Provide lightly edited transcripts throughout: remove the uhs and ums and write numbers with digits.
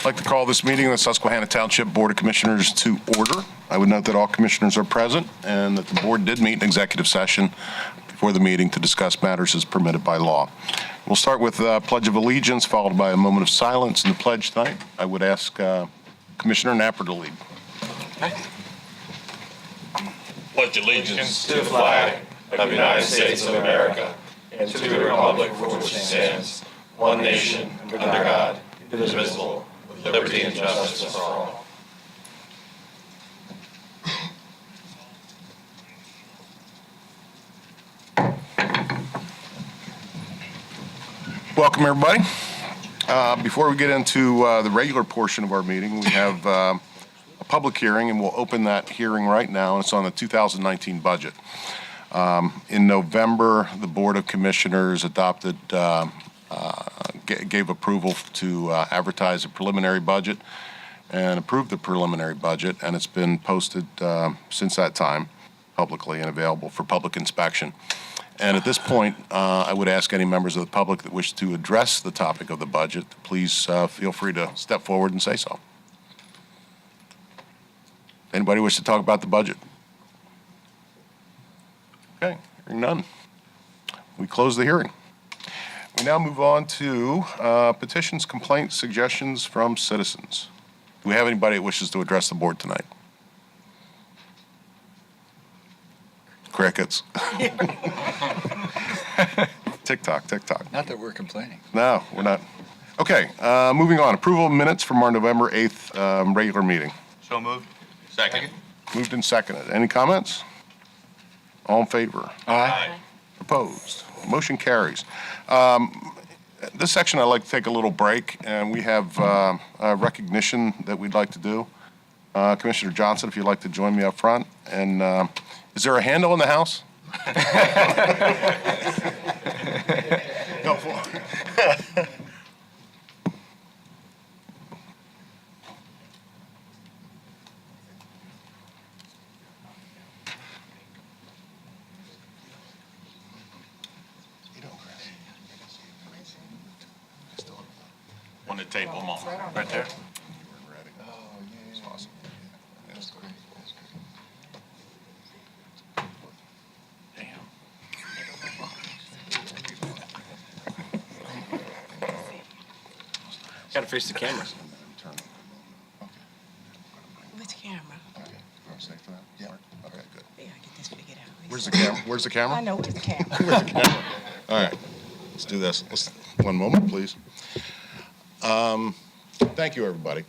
I'd like to call this meeting of the Susquehanna Township Board of Commissioners to order. I would note that all commissioners are present and that the board did meet in executive session before the meeting to discuss matters as permitted by law. We'll start with Pledge of Allegiance, followed by a moment of silence in the pledge tonight. I would ask Commissioner Napper to lead. Pledge allegiance to the flag of the United States of America and to the republic for which it stands, one nation, under God, indivisible, with liberty and justice for all. Welcome, everybody. Before we get into the regular portion of our meeting, we have a public hearing, and we'll open that hearing right now. It's on the 2019 budget. In November, the Board of Commissioners adopted, gave approval to advertise a preliminary budget and approved the preliminary budget, and it's been posted since that time publicly and available for public inspection. And at this point, I would ask any members of the public that wish to address the topic of the budget to please feel free to step forward and say so. Anybody wish to talk about the budget? Okay, hearing none. We close the hearing. We now move on to petitions, complaints, suggestions from citizens. Do we have anybody that wishes to address the board tonight? Crickets. Tick-tock, tick-tock. Not that we're complaining. No, we're not. Okay, moving on. Approval of minutes from our November 8th regular meeting. So moved. Second. Moved and seconded. Any comments? All in favor? Aye. Opposed? Motion carries. This section, I'd like to take a little break, and we have a recognition that we'd like to do. Commissioner Johnson, if you'd like to join me up front. And is there a handle in the house? Go for it. On the table, Mom. Right there. It's awesome. That's great. That's great. Damn. Gotta face the camera. Which camera? Okay. You want to stay for that? Yeah. Okay, good. Yeah, I get this figured out. Where's the camera? Where's the camera? I know, where's the camera? Where's the camera? All right, let's do this. One moment, please. Thank you, everybody.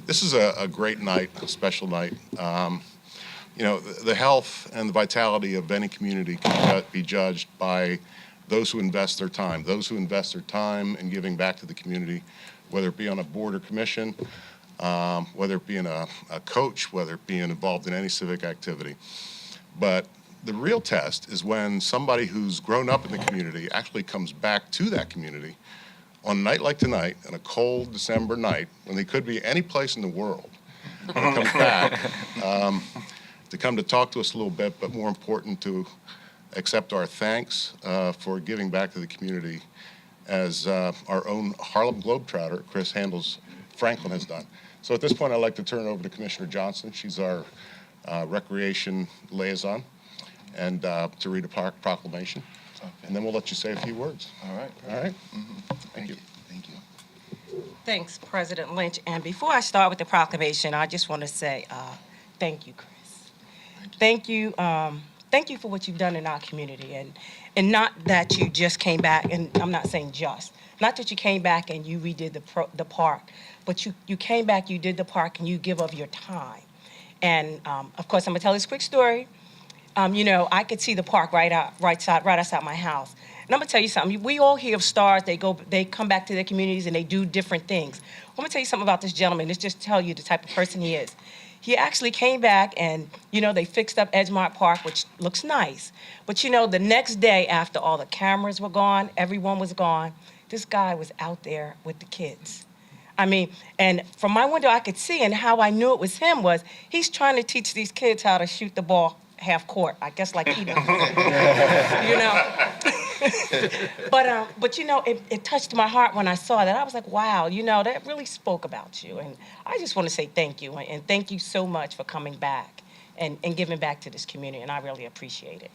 This is a great night, a special night. You know, the health and the vitality of any community can be judged by those who invest their time, in giving back to the community, whether it be on a board or commission, whether it be in a coach, whether it be involved in any civic activity. But the real test is when somebody who's grown up in the community actually comes back to that community on a night like tonight, on a cold December night, when they could be any place in the world, and comes back to come to talk to us a little bit, but more important, to accept our thanks for giving back to the community as our own Harlem Globetrotter, Chris Franklin, has done. So at this point, I'd like to turn it over to Commissioner Johnson. She's our recreation liaison, and to read a proclamation. Okay. And then we'll let you say a few words. All right. All right? Mm-hmm. Thank you. Thank you. Thanks, President Lynch. And before I start with the proclamation, I just want to say thank you, Chris. Thank you. Thank you for what you've done in our community. And not that you just came back, and I'm not saying just, not that you came back and you redid the park, but you came back, you did the park, and you give of your time. And, of course, I'm going to tell this quick story. You know, I could see the park right outside my house. And I'm gonna tell you something. We all hear of stars. They come back to their communities and they do different things. I'm gonna tell you something about this gentleman. Let's just tell you the type of person he is. He actually came back and, you know, they fixed up Edgemont Park, which looks nice. But, you know, the next day after all the cameras were gone, everyone was gone, this guy was out there with the kids. I mean, and from my window I could see, and how I knew it was him was he's trying to teach these kids how to shoot the ball half court, I guess, like he does. You know? But you know, it touched my heart when I saw that. I was like, wow, you know, that really spoke about you. And I just want to say thank you. And thank you so much for coming back and giving back to this community. And I really appreciate it.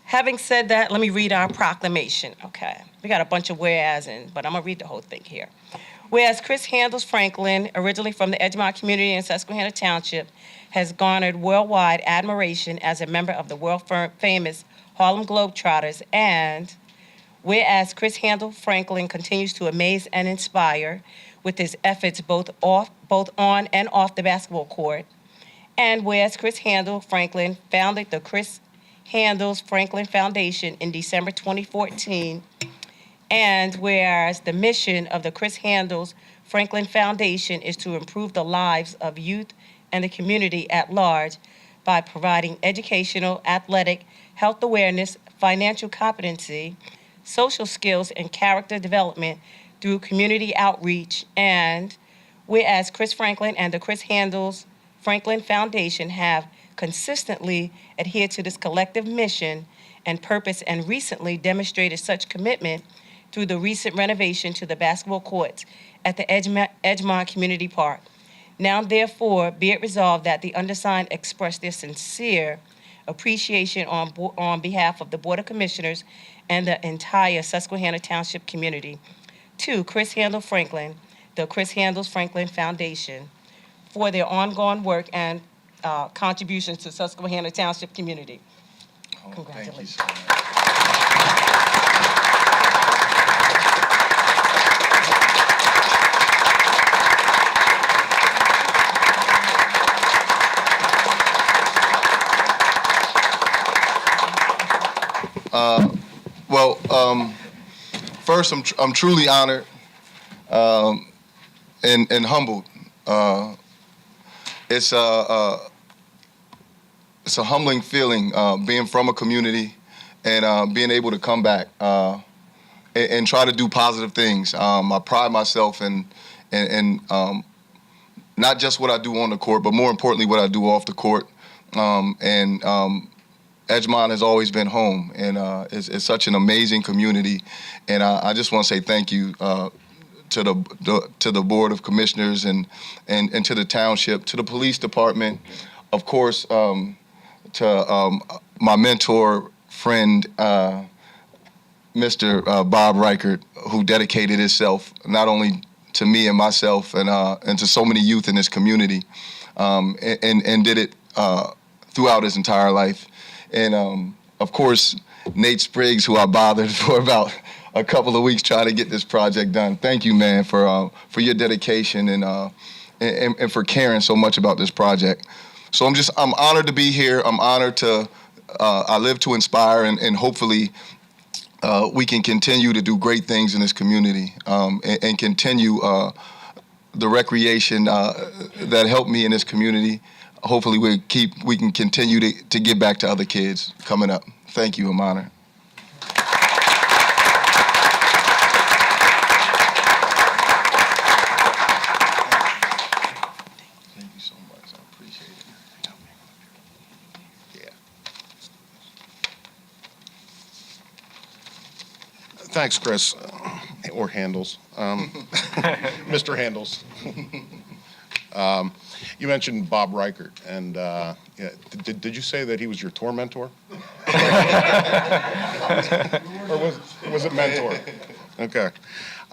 Having said that, let me read our proclamation. Okay. We got a bunch of whereas, but I'm going to read the whole thing here. Whereas Chris Handles Franklin, originally from the Edgemont community in Susquehanna Township, has garnered worldwide admiration as a member of the world-famous Harlem Globetrotters, and whereas Chris Handle Franklin continues to amaze and inspire with his efforts both on and off the basketball court, and whereas Chris Handle Franklin founded the Chris Handles Franklin Foundation in December 2014, and whereas the mission of the Chris Handles Franklin Foundation is to improve the lives of youth and the community at large by providing educational, athletic, health awareness, financial competency, social skills, and character development through community outreach, and whereas Chris Franklin and the Chris Handles Franklin Foundation have consistently adhered to this collective mission and purpose and recently demonstrated such commitment through the recent renovation to the basketball courts at the Edgemont Community Park. Now, therefore, be it resolved that the undersigned express their sincere appreciation on behalf of the Board of Commissioners and the entire Susquehanna Township community to Chris Handle Franklin, the Chris Handles Franklin Foundation, for their ongoing work and contributions to Susquehanna Township community. Oh, Congratulations. Thank you so much. First, I'm truly honored and humbled. It's a humbling feeling being from a community and being able to come back and try to do positive things. I pride myself in not just what I do on the court, but more importantly, what I do off the court. Edgemont has always been home, and it's such an amazing community. And I just want to say thank you to the Board of Commissioners and to the township, to the police department, of course, to my mentor, friend, Mr. Bob Reichert, who dedicated himself not only to me and myself and to so many youth in this community, and did it throughout his entire life. And of course, Nate Spriggs, who I bothered for about a couple of weeks trying to get this project done. Thank you, man, for your dedication and for caring so much about this project. So I'm honored to be here. I'm honored to I live to inspire, and hopefully we can continue to do great things in this community and continue the recreation that helped me in this community. Hopefully we can continue to give back to other kids coming up. Thank you, I'm honored. Thank you so much. I appreciate it. Yeah. Thanks, Chris, or Handles, Mr. Handles. You mentioned Bob Reichert, and yeah, did you say that he was your tour mentor? Or was it mentor? Okay.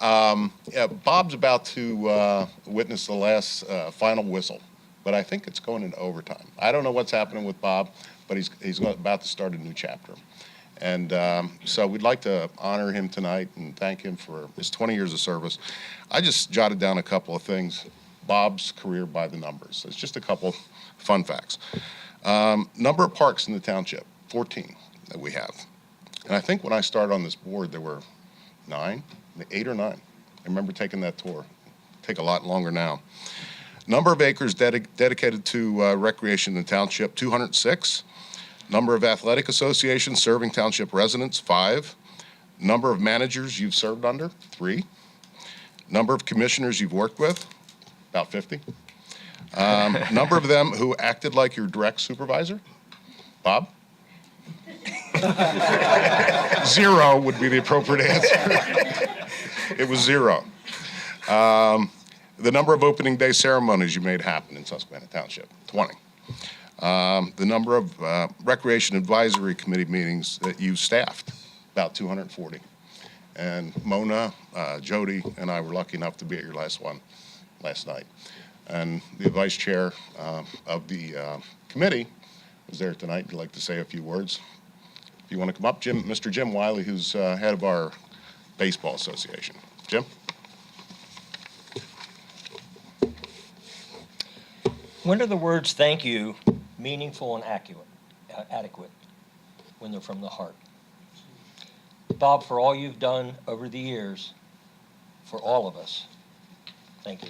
Yeah, Bob's about to witness the last final whistle, but I think it's going into overtime. I don't know what's happening with Bob, but he's about to start a new chapter. And so we'd like to honor him tonight and thank him for his 20 years of service. I just jotted down a couple of things. Bob's career by the numbers. It's just a couple fun facts. Number of parks in the township, 14 that we have. And I think when I started on this board, there were 8 or 9. I remember taking that tour. Take a lot longer now. Number of acres dedicated to recreation in the township, 206. Number of athletic associations serving township residents, 5. Number of managers you've served under, 3. Number of commissioners you've worked with, about 50. Number of them who acted like your direct supervisor, Bob. 0 would be the appropriate answer. It was 0. The number of opening day ceremonies you made happen in Susquehanna Township, 20. The number of Recreation Advisory Committee meetings that you staffed, about 240. And Mona, Jody, and I were lucky enough to be at your last one last night. And the vice chair of the committee was there tonight. Would you like to say a few words? If you want to come up, Mr. Jim Wiley, who's head of our baseball association. Jim? When are the words "thank you" meaningful and adequate? When they're from the heart. Bob, for all you've done over the years, for all of us, thank you.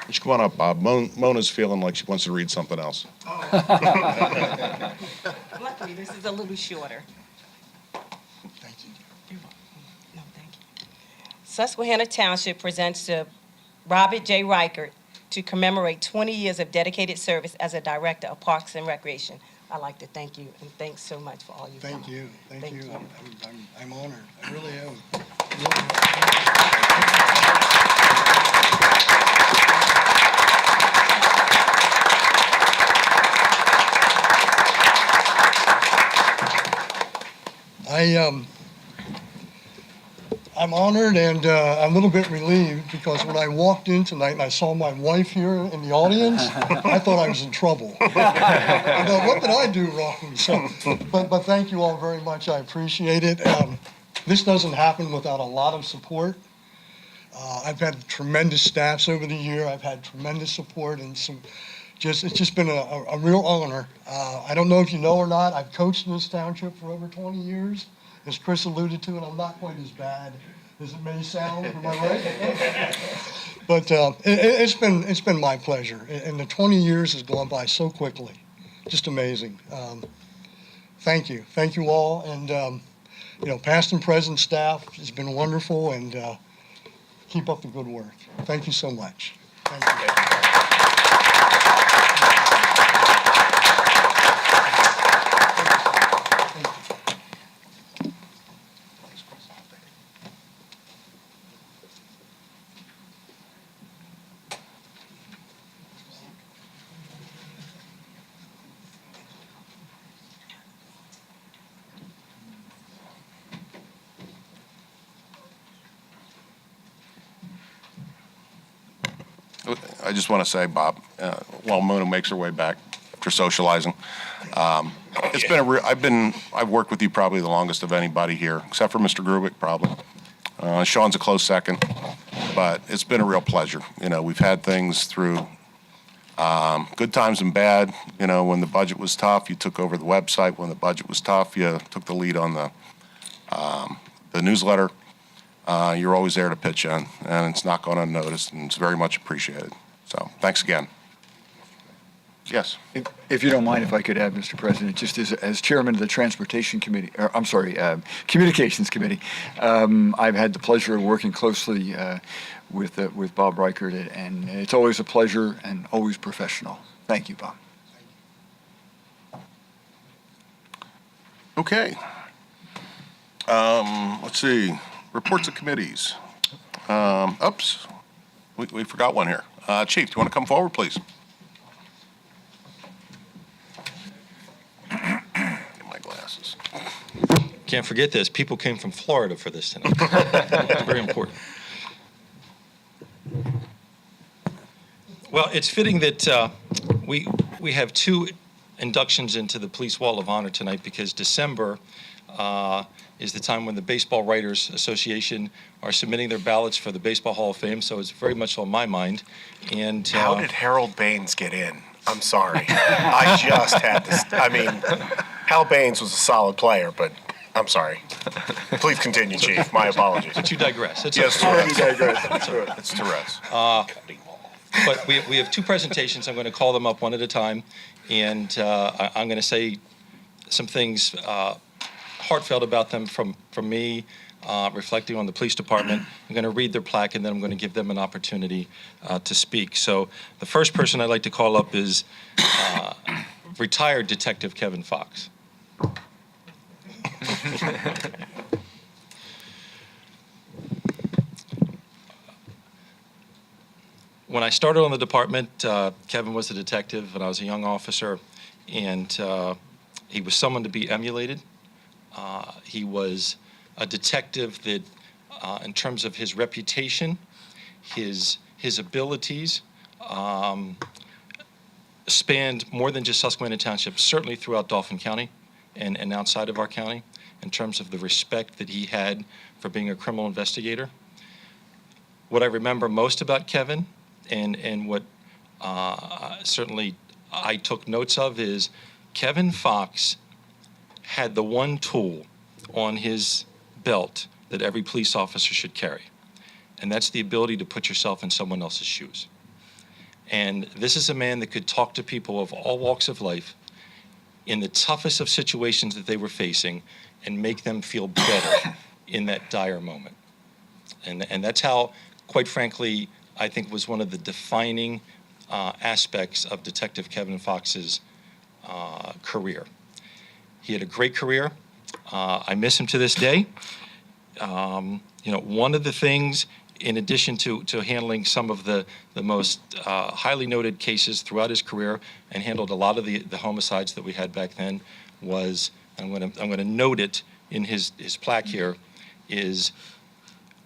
You should come on up, Bob. Mona's feeling like she wants to read something else. Luckily, this is a little shorter. Thank you. No, thank you. Susquehanna Township presents to Robert J. Reichert to commemorate 20 years of dedicated service as a director of Parks and Recreation. I'd like to thank you, and thanks so much for all you've done. Thank you. Thank you. I'm honored. I really am. I'm honored and a little bit relieved because when I walked in tonight and I saw my wife here in the audience, I thought I was in trouble. I thought, what did I do wrong? So, but thank you all very much. I appreciate it. This doesn't happen without a lot of support. I've had tremendous staffs over the year. I've had tremendous support and it's just been a real honor. I don't know if you know or not, I've coached in this township for over 20 years. As Chris alluded to, and I'm not quite as bad as it may sound, am I right? But it's been my pleasure, and the 20 years has gone by so quickly, just amazing. Thank you all, and past and present staff has been wonderful, and keep up the good work. Thank you so much. Thank you. I just want to say, Bob, while Mona makes her way back after socializing, it's been I've worked with you probably the longest of anybody here, except for Mr. Grubick, probably. Sean's a close second, but it's been a real pleasure. We've had things through good times and bad. When the budget was tough, you took over the website. When the budget was tough, you took the lead on the newsletter. You're always there to pitch in, and it's not gone unnoticed, and it's very much appreciated. So thanks again. Yes. If you don't mind, if I could add, Mr. President, just as chairman of the Transportation Committee, Communications Committee, I've had the pleasure of working closely with Bob Reichert, and it's always a pleasure and always professional. Thank you, Bob. Okay. Let's see. Reports of committees. Oops. We forgot one here. Chief, do you want to come forward, please? Get my glasses. Can't forget this. People came from Florida for this tonight. It's very important. Well, it's fitting that we have two inductions into the Police Wall of Honor tonight because December is the time when the Baseball Writers Association are submitting their ballots for the Baseball Hall of Fame, so it's very much on my mind. And how did Harold Baines get in? I'm sorry. I just had this. Hal Baines was a solid player, but I'm sorry. Please continue, Chief. My apologies. But you digress. Yes, you digress. It's Tourette's. But we have two presentations. I'm going to call them up one at a time, and I'm going to say some things heartfelt about them from me, reflecting on the police department. I'm going to read their plaque, and then I'm going to give them an opportunity to speak. So the first person I'd like to call up is retired Detective Kevin Fox. When I started on the department, Kevin was a detective, and I was a young officer, and he was someone to be emulated. He was a detective that, in terms of his reputation, his abilities, spanned more than just Susquehanna Township, certainly throughout Dauphin County and outside of our county, in terms of the respect that he had for being a criminal investigator. What I remember most about Kevin, and what certainly I took notes of, is Kevin Fox had the one tool on his belt that every police officer should carry, and that's the ability to put yourself in someone else's shoes. And this is a man that could talk to people of all walks of life in the toughest of situations that they were facing and make them feel better in that dire moment. And that's how, quite frankly, I think was one of the defining aspects of Detective Kevin Fox's career. He had a great career. I miss him to this day. One of the things, in addition to handling some of the most highly noted cases throughout his career, and handled a lot of the homicides that we had back then, was, I'm going to note it in his plaque here, is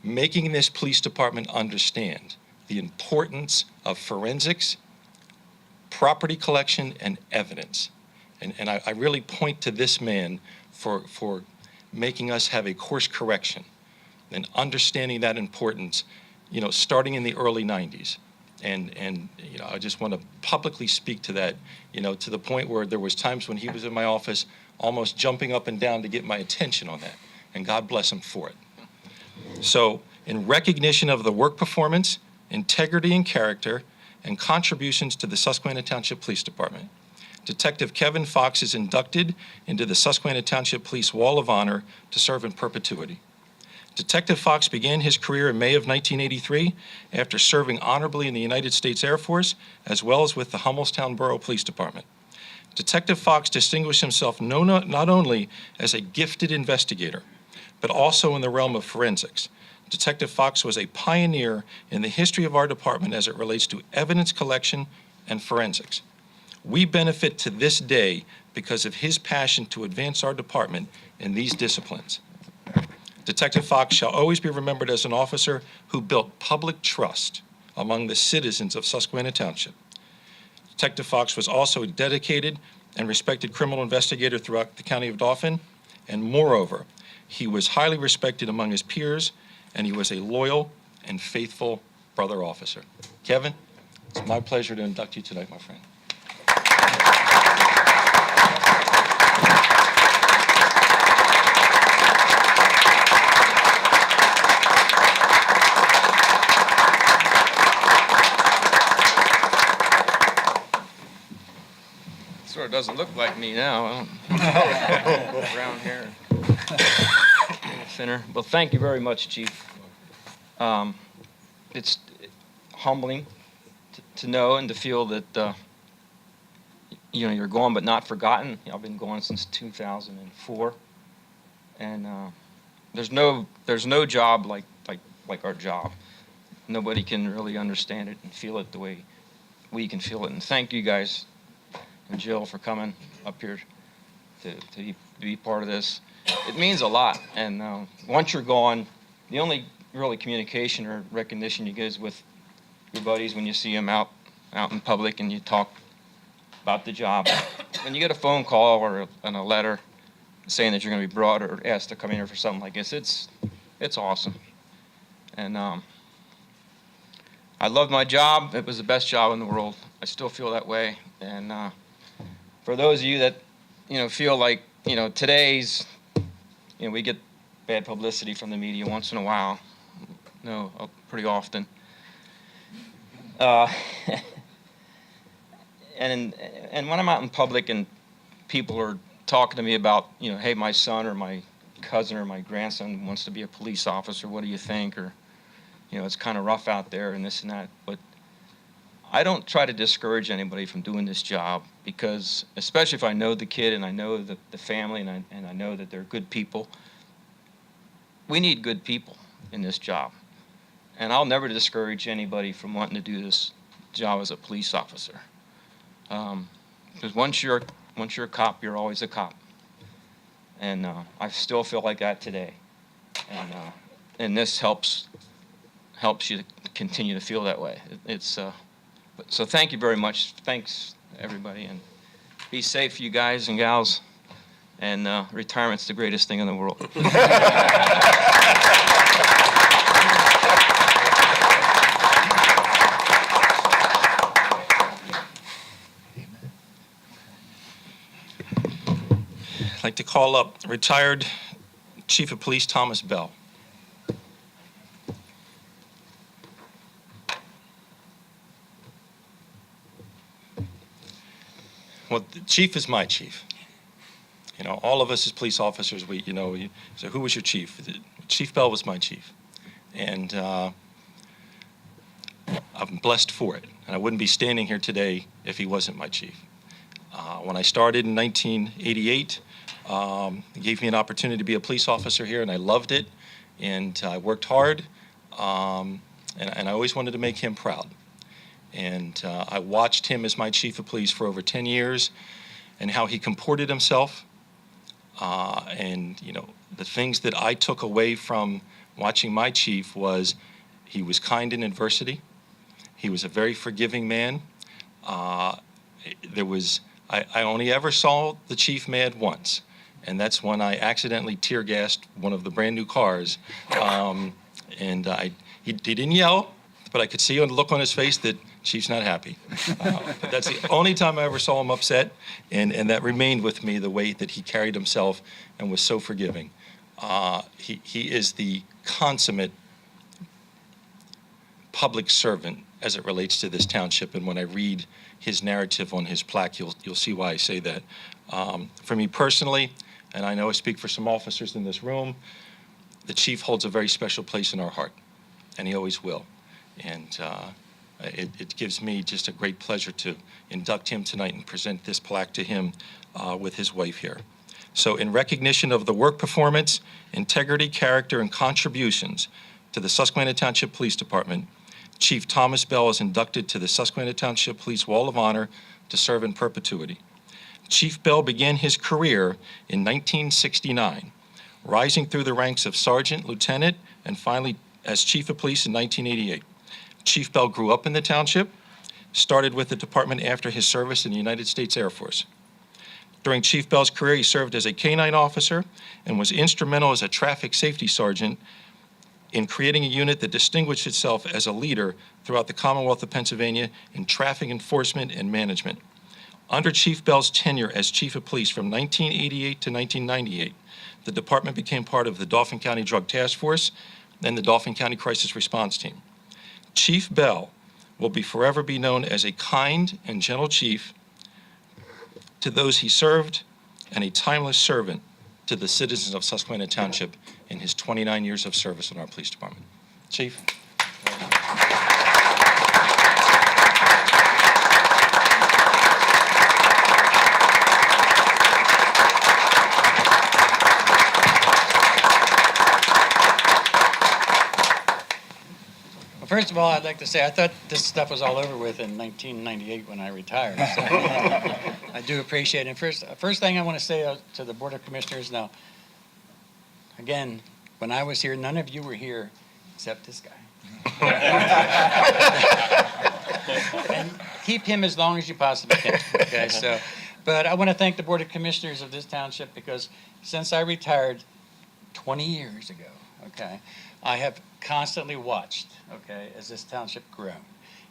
making this police department understand the importance of forensics, property collection, and evidence. And I really point to this man for making us have a course correction and understanding that importance, starting in the early 90s. And I just want to publicly speak to that, to the point where there was times when he was in my office almost jumping up and down to get my attention on that. And God bless him for it. So in recognition of the work performance, integrity and character, and contributions to the Susquehanna Township Police Department, Detective Kevin Fox is inducted into the Susquehanna Township Police Wall of Honor to serve in perpetuity. Detective Fox began his career in May of 1983 after serving honorably in the United States Air Force, as well as with the Hummelstown Borough Police Department. Detective Fox distinguished himself not only as a gifted investigator, but also in the realm of forensics. Detective Fox was a pioneer in the history of our department as it relates to evidence collection and forensics. We benefit to this day because of his passion to advance our department in these disciplines. Detective Fox shall always be remembered as an officer who built public trust among the citizens of Susquehanna Township. Detective Fox was also a dedicated and respected criminal investigator throughout the county of Dauphin, and moreover, he was highly respected among his peers, and he was a loyal and faithful brother officer. Kevin, it's my pleasure to induct you tonight, my friend. Sort of doesn't look like me now. Brown hair, thinner. Well, thank you very much, Chief. It's humbling to know and to feel that you're gone but not forgotten. I've been gone since 2004, and there's no job like our job. Nobody can really understand it and feel it the way we can feel it. And thank you guys and Jill for coming up here to be part of this. It means a lot, and once you're gone, the only really communication or recognition you get is with your buddies when you see them out in public and you talk about the job. When you get a phone call or a letter saying that you're going to be brought or asked to come in here for something like this, it's awesome. And I love my job. It was the best job in the world. I still feel that way. And for those of you that feel like today's we get bad publicity from the media once in a while. No, pretty often. And when I'm out in public and people are talking to me about hey, my son or my cousin or my grandson wants to be a police officer. What do you think? Or, it's kind of rough out there and this and that. But I don't try to discourage anybody from doing this job because, especially if I know the kid and I know the family and I know that they're good people, we need good people in this job. And I'll never discourage anybody from wanting to do this job as a police officer. Because once you're a cop, you're always a cop. And I still feel like that today. And this helps you to continue to feel that way. So thank you very much. Thanks, everybody. And be safe, you guys and gals. And retirement's the greatest thing in the world. I'd like to call up retired Chief of Police Thomas Bell. Well, the chief is my chief. All of us as police officers, so who was your chief? Chief Bell was my chief. And I'm blessed for it. And I wouldn't be standing here today if he wasn't my chief. When I started in 1988, he gave me an opportunity to be a police officer here, and I loved it. And I worked hard, and I always wanted to make him proud. And I watched him as my chief of police for over 10 years and how he comported himself. And the things that I took away from watching my chief was he was kind in adversity. He was a very forgiving man. I only ever saw the chief mad once, and that's when I accidentally tear gassed one of the brand new cars. He didn't yell, but I could see on the look on his face that chief's not happy. But that's the only time I ever saw him upset, and that remained with me, the way that he carried himself and was so forgiving. He is the consummate public servant as it relates to this township, and when I read his narrative on his plaque, you'll see why I say that. For me personally, and I know I speak for some officers in this room, the chief holds a very special place in our heart, and he always will. And it gives me just a great pleasure to induct him tonight and present this plaque to him with his wife here. So in recognition of the work performance, integrity, character, and contributions to the Susquehanna Township Police Department, Chief Thomas Bell is inducted to the Susquehanna Township Police Wall of Honor to serve in perpetuity. Chief Bell began his career in 1969, rising through the ranks of sergeant, lieutenant, and finally as chief of police in 1988. Chief Bell grew up in the township, started with the department after his service in the United States Air Force. During Chief Bell's career, he served as a K-9 officer and was instrumental as a traffic safety sergeant in creating a unit that distinguished itself as a leader throughout the Commonwealth of Pennsylvania in traffic enforcement and management. Under Chief Bell's tenure as Chief of Police from 1988 to 1998, the department became part of the Dauphin County Drug Task Force and the Dauphin County Crisis Response Team. Chief Bell will forever be known as a kind and gentle chief to those he served and a timeless servant to the citizens of Susquehanna Township in his 29 years of service in our police department. Chief. First of all, I'd like to say I thought this stuff was all over with in 1998 when I retired. So I do appreciate it. First thing I want to say to the Board of Commissioners now, again, when I was here, none of you were here except this guy. And keep him as long as you possibly can. Okay, so, but I want to thank the Board of Commissioners of this township because since I retired 20 years ago, okay, I have constantly watched, okay, as this township grown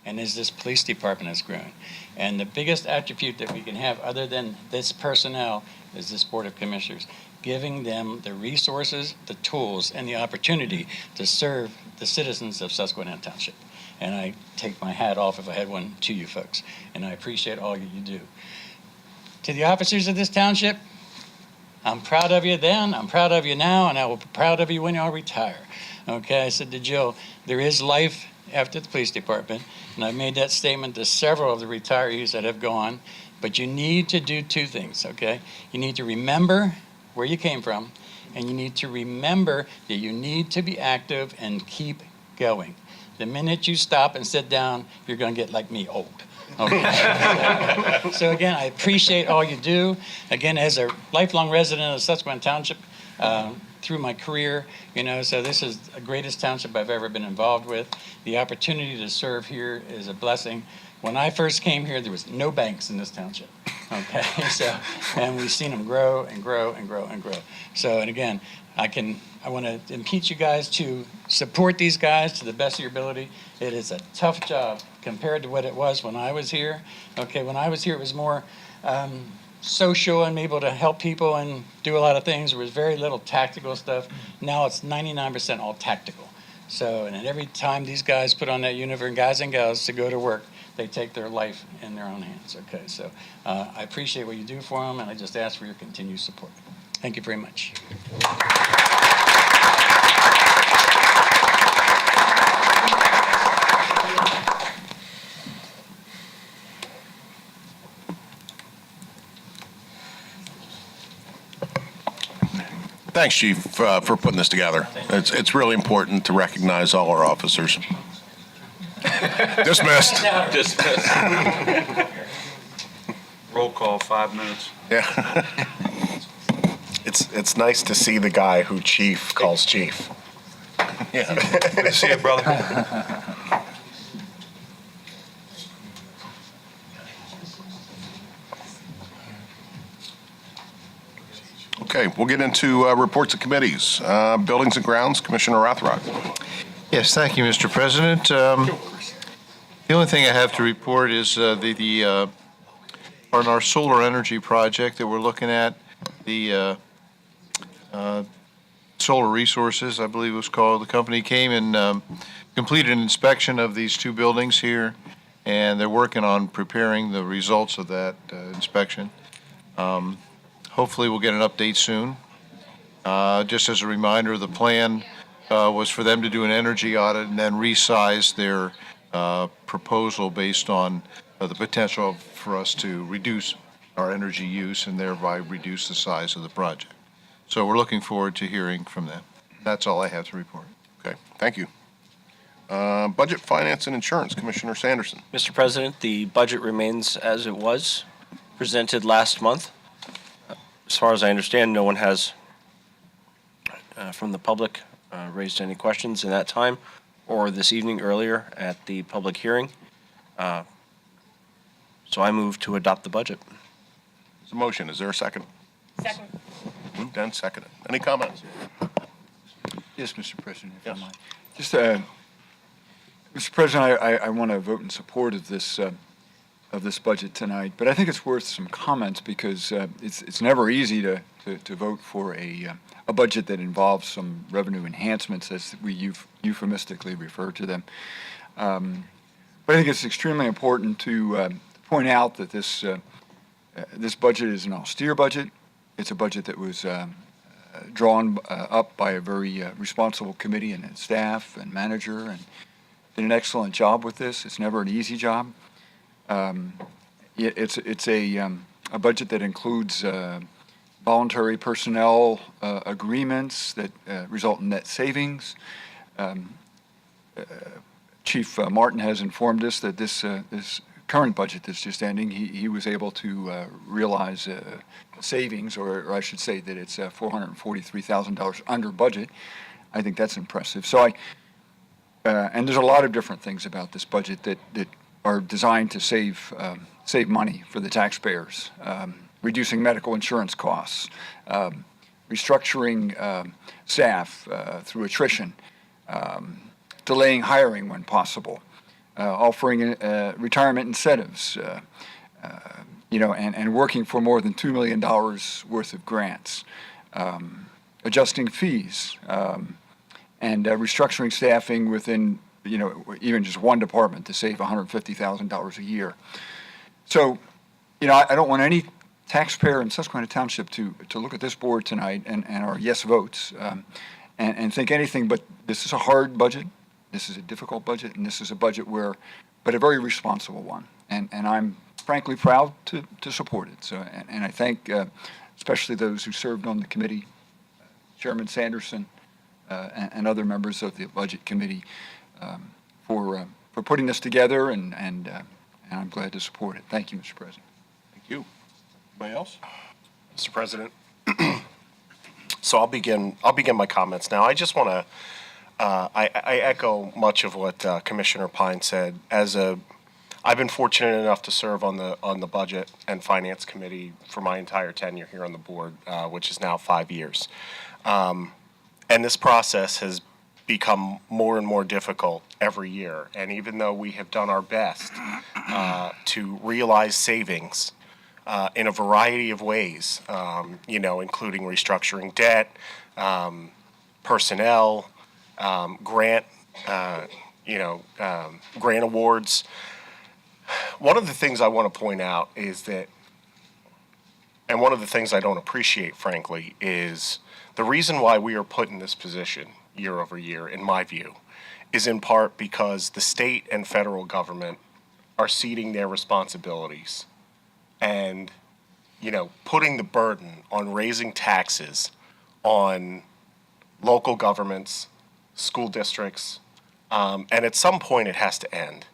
and as this police department has grown. And the biggest attribute that we can have other than this personnel is this Board of Commissioners, giving them the resources, the tools, and the opportunity to serve the citizens of Susquehanna Township. And I take my hat off if I had one to you folks. And I appreciate all you do. To the officers of this township, I'm proud of you then, I'm proud of you now, and I will be proud of you when you retire. Okay, I said to Jill, there is life after the police department, and I've made that statement to several of the retirees that have gone, but you need to do two things, okay? You need to remember where you came from, and you need to remember that you need to be active and keep going. The minute you stop and sit down, you're going to get like me, old. Okay. So again, I appreciate all you do. Again, as a lifelong resident of Susquehanna Township, through my career, so this is the greatest township I've ever been involved with. The opportunity to serve here is a blessing. When I first came here, there was no banks in this township. Okay, and we've seen them grow and grow and grow and grow. So, and again, I want to impeach you guys to support these guys to the best of your ability. It is a tough job compared to what it was when I was here. Okay, when I was here, it was more social and able to help people and do a lot of things. There was very little tactical stuff. Now it's 99% all tactical. So, and every time these guys put on that uniform, guys and gals, to go to work, they take their life in their own hands. Okay, so I appreciate what you do for them, and I just ask for your continued support. Thank you very much. Thanks, Chief, for putting this together. It's really important to recognize all our officers. Dismissed. Dismissed. Roll call, 5 minutes. Yeah. It's nice to see the guy who Chief calls Chief. Yeah. Good to see you, brother. Okay, we'll get into reports of committees. Buildings and Grounds, Commissioner Rothrock. Yes, thank you, Mr. President. The only thing I have to report is on our solar energy project that we're looking at, the Solar Resources, I believe it was called. The company came and completed an inspection of these two buildings here, and they're working on preparing the results of that inspection. Hopefully we'll get an update soon. Just as a reminder, the plan was for them to do an energy audit and then resize their proposal based on the potential for us to reduce our energy use and thereby reduce the size of the project. So we're looking forward to hearing from them. That's all I have to report. Okay, thank you. Budget, Finance, and Insurance, Commissioner Sanderson. Mr. President, the budget remains as it was presented last month. As far as I understand, no one has, from the public, raised any questions in that time or this evening earlier at the public hearing. So I move to adopt the budget. There's a motion. Is there a second? Second. Moved and seconded. Any comments? Yes, Mr. President, if Yes. I might. Just, Mr. President, I want to vote in support of this budget tonight, but I think it's worth some comments because it's never easy to vote for a budget that involves some revenue enhancements, as we euphemistically refer to them. But I think it's extremely important to point out that this budget is an austere budget. It's a budget that was drawn up by a very responsible committee and staff and manager, and did an excellent job with this. It's never an easy job. It's a budget that includes voluntary personnel agreements that result in net savings. Chief Martin has informed us that this current budget that's just ending, he was able to realize savings, or I should say that it's $443,000 under budget. I think that's impressive. So and there's a lot of different things about this budget that are designed to save money for the taxpayers. Reducing medical insurance costs, restructuring staff through attrition, delaying hiring when possible, offering retirement incentives, and working for more than $2 million worth of grants, adjusting fees, and restructuring staffing within, even just one department to save $150,000 a year. So, I don't want any taxpayer in Susquehanna Township to look at this board tonight and our yes votes and think anything but this is a hard budget, this is a difficult budget, and this is a budget but a very responsible one. And I'm frankly proud to support it. So, and I thank especially those who served on the committee, Chairman Sanderson and other members of the Budget Committee for putting this together, and I'm glad to support it. Thank you, Mr. President. Thank you. Anybody else? Mr. President. So I'll begin my comments now. I just want to I echo much of what Commissioner Pine said. I've been fortunate enough to serve on the Budget and Finance Committee for my entire tenure here on the board, which is now 5 years. And this process has become more and more difficult every year. And even though we have done our best to realize savings in a variety of ways, including restructuring debt, personnel, grant awards. One of the things I want to point out is that, and one of the things I don't appreciate, frankly, is the reason why we are put in this position year over year, in my view, is in part because the state and federal government are ceding their responsibilities and, putting the burden on raising taxes on local governments, school districts, and at some point it has to end.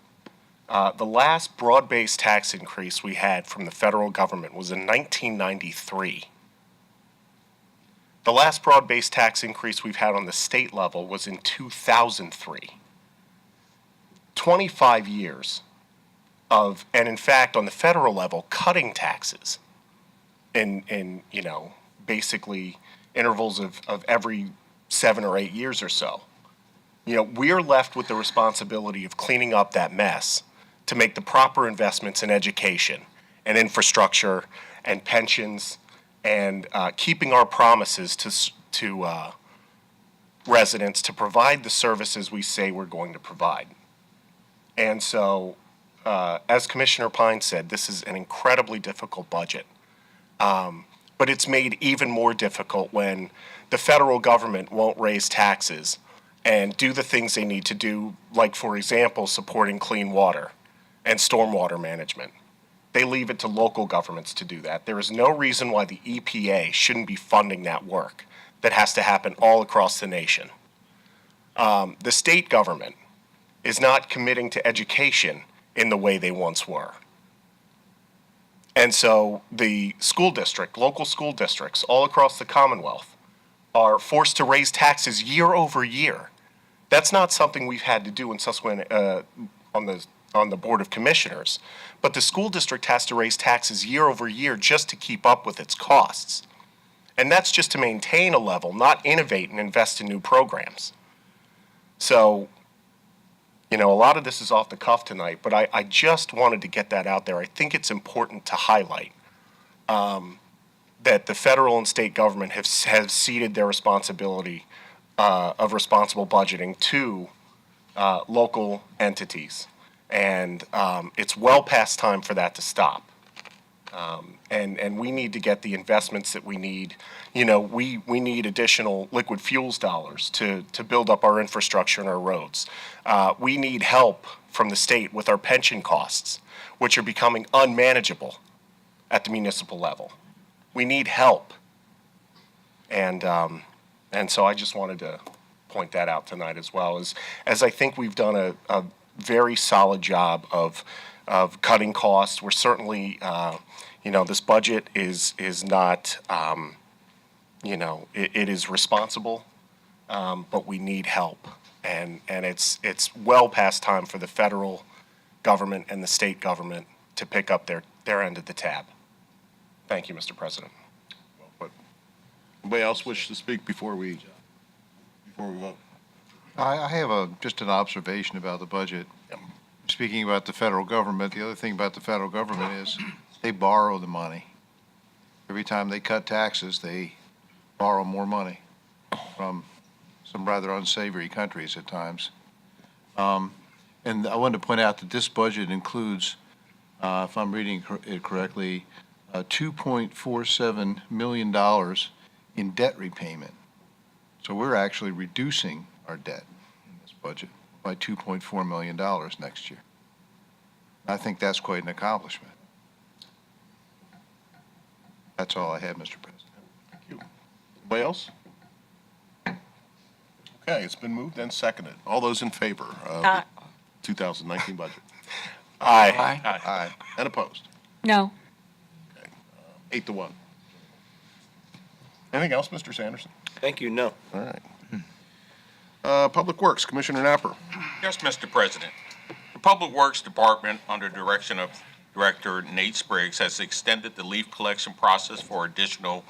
The last broad-based tax increase we had from the federal government was in 1993. The last broad-based tax increase we've had on the state level was in 2003. 25 years of, and in fact, on the federal level, cutting taxes in basically intervals of every 7 or 8 years or so. We're left with the responsibility of cleaning up that mess to make the proper investments in education and infrastructure and pensions and keeping our promises to residents to provide the services we say we're going to provide. And so, as Commissioner Pine said, this is an incredibly difficult budget. But it's made even more difficult when the federal government won't raise taxes and do the things they need to do, like, for example, supporting clean water and stormwater management. They leave it to local governments to do that. There is no reason why the EPA shouldn't be funding that work that has to happen all across the nation. The state government is not committing to education in the way they once were. And so the local school districts all across the Commonwealth are forced to raise taxes year over year. That's not something we've had to do in Susquehanna on the Board of Commissioners, but the school district has to raise taxes year over year just to keep up with its costs. And that's just to maintain a level, not innovate and invest in new programs. So, a lot of this is off the cuff tonight, but I just wanted to get that out there. I think it's important to highlight that the federal and state government have ceded their responsibility of responsible budgeting to local entities. And it's well past time for that to stop. And we need to get the investments that we need. We need additional liquid fuels dollars to build up our infrastructure and our roads. We need help from the state with our pension costs, which are becoming unmanageable at the municipal level. We need help. And so I just wanted to point that out tonight as well, as I think we've done a very solid job of cutting costs. We're certainly, this budget is not, it is responsible, but we need help. And it's well past time for the federal government and the state government to pick up their end of the tab. Thank you, Mr. President. Anybody else wish to speak before we vote? I have just an observation about the budget. Speaking about the federal government, the other thing about the federal government is they borrow the money. Every time they cut taxes, they borrow more money from some rather unsavory countries at times. And I wanted to point out that this budget includes, if I'm reading it correctly, $2.47 million in debt repayment. So we're actually reducing our debt in this budget by $2.4 million next year. I think that's quite an accomplishment. That's all I have, Mr. President. Thank you. Anybody else? Okay, it's been moved and seconded. All those in favor of the 2019 budget? Aye. Aye. And opposed? No. 8-1. Anything else, Mr. Sanderson? Thank you, no. All right. Public Works, Commissioner Napper. Yes, Mr. President. The Public Works Department, under direction of Director Nate Spriggs, has extended the leaf collection process for additional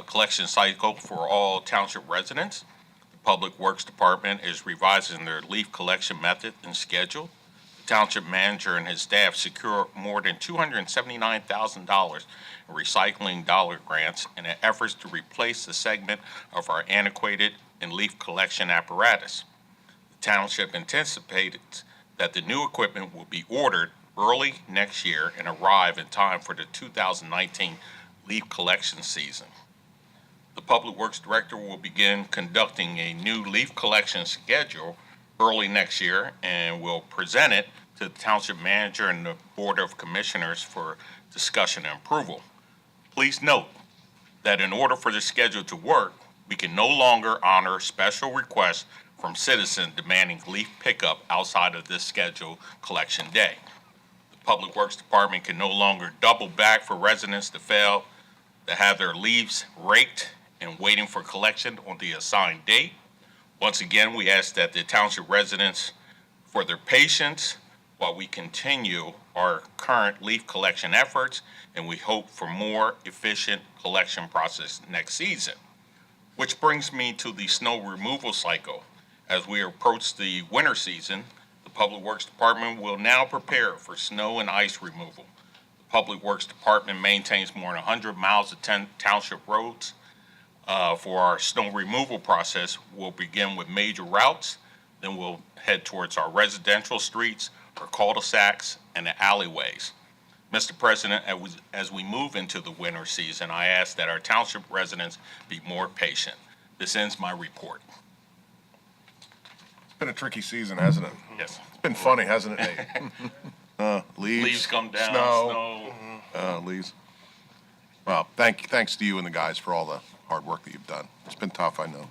collection cycle for all township residents. The Public Works Department is revising their leaf collection method and schedule. The township manager and his staff secure more than $279,000 in recycling dollar grants in an effort to replace the segment of our antiquated and leaf collection apparatus. The township anticipated that the new equipment will be ordered early next year and arrive in time for the 2019 leaf collection season. The Public Works Director will begin conducting a new leaf collection schedule early next year and will present it to the Township Manager and the Board of Commissioners for discussion and approval. Please note that in order for the schedule to work, we can no longer honor special requests from citizens demanding leaf pickup outside of this scheduled collection day. The Public Works Department can no longer double back for residents to fail to have their leaves raked and waiting for collection on the assigned date. Once again, we ask that the township residents for their patience while we continue our current leaf collection efforts, and we hope for more efficient collection process next season. Which brings me to the snow removal cycle. As we approach the winter season, the Public Works Department will now prepare for snow and ice removal. The Public Works Department maintains more than 100 miles of township roads. For our snow removal process, we'll begin with major routes, then we'll head towards our residential streets, our cul-de-sacs, and the alleyways. Mr. President, as we move into the winter season, I ask that our township residents be more patient. This ends my report. It's been a tricky season, hasn't it? Yes. It's been funny, hasn't it, Nate? Leaves come down, snow. Leaves. Well, thanks to you and the guys for all the hard work that you've done. It's been tough, I know.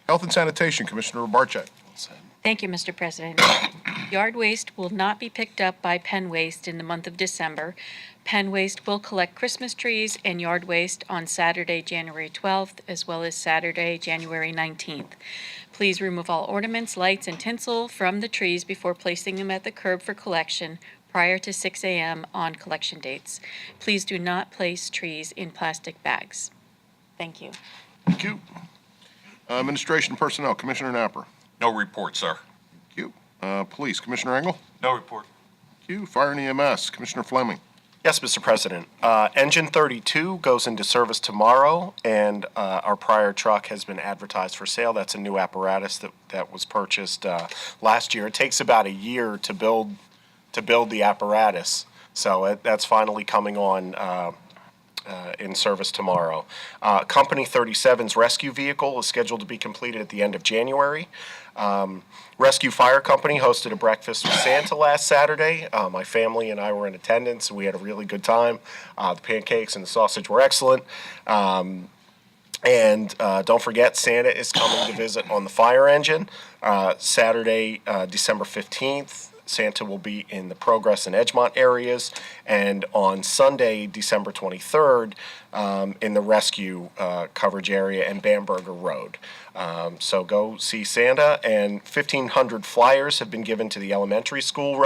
Health and Sanitation, Commissioner Barczyk. Thank you, Mr. President. Yard waste will not be picked up by Penn Waste in the month of December. Penn Waste will collect Christmas trees and yard waste on Saturday, January 12th, as well as Saturday, January 19th. Please remove all ornaments, lights, and tinsel from the trees before placing them at the curb for collection prior to 6 a.m. on collection dates. Please do not place trees in plastic bags. Thank you. Thank you. Administration Personnel, Commissioner Napper. No report, sir. Thank you. Police, Commissioner Engel. No report. Thank you. Fire and EMS, Commissioner Fleming. Yes, Mr. President. Engine 32 goes into service tomorrow, and our prior truck has been advertised for sale. That's a new apparatus that was purchased last year. It takes about a year to build the apparatus, so that's finally coming on in service tomorrow. Company 37's rescue vehicle is scheduled to be completed at the end of January. Rescue Fire Company hosted a breakfast with Santa last Saturday. My family and I were in attendance. We had a really good time. The pancakes and the sausage were excellent. And don't forget, Santa is coming to visit on the fire engine. Saturday, December 15th. Santa will be in the Progress and Edgemont areas, and on Sunday, December 23rd, in the rescue coverage area and Bamberger Road. So go see Santa, and 1,500 flyers have been given to the elementary school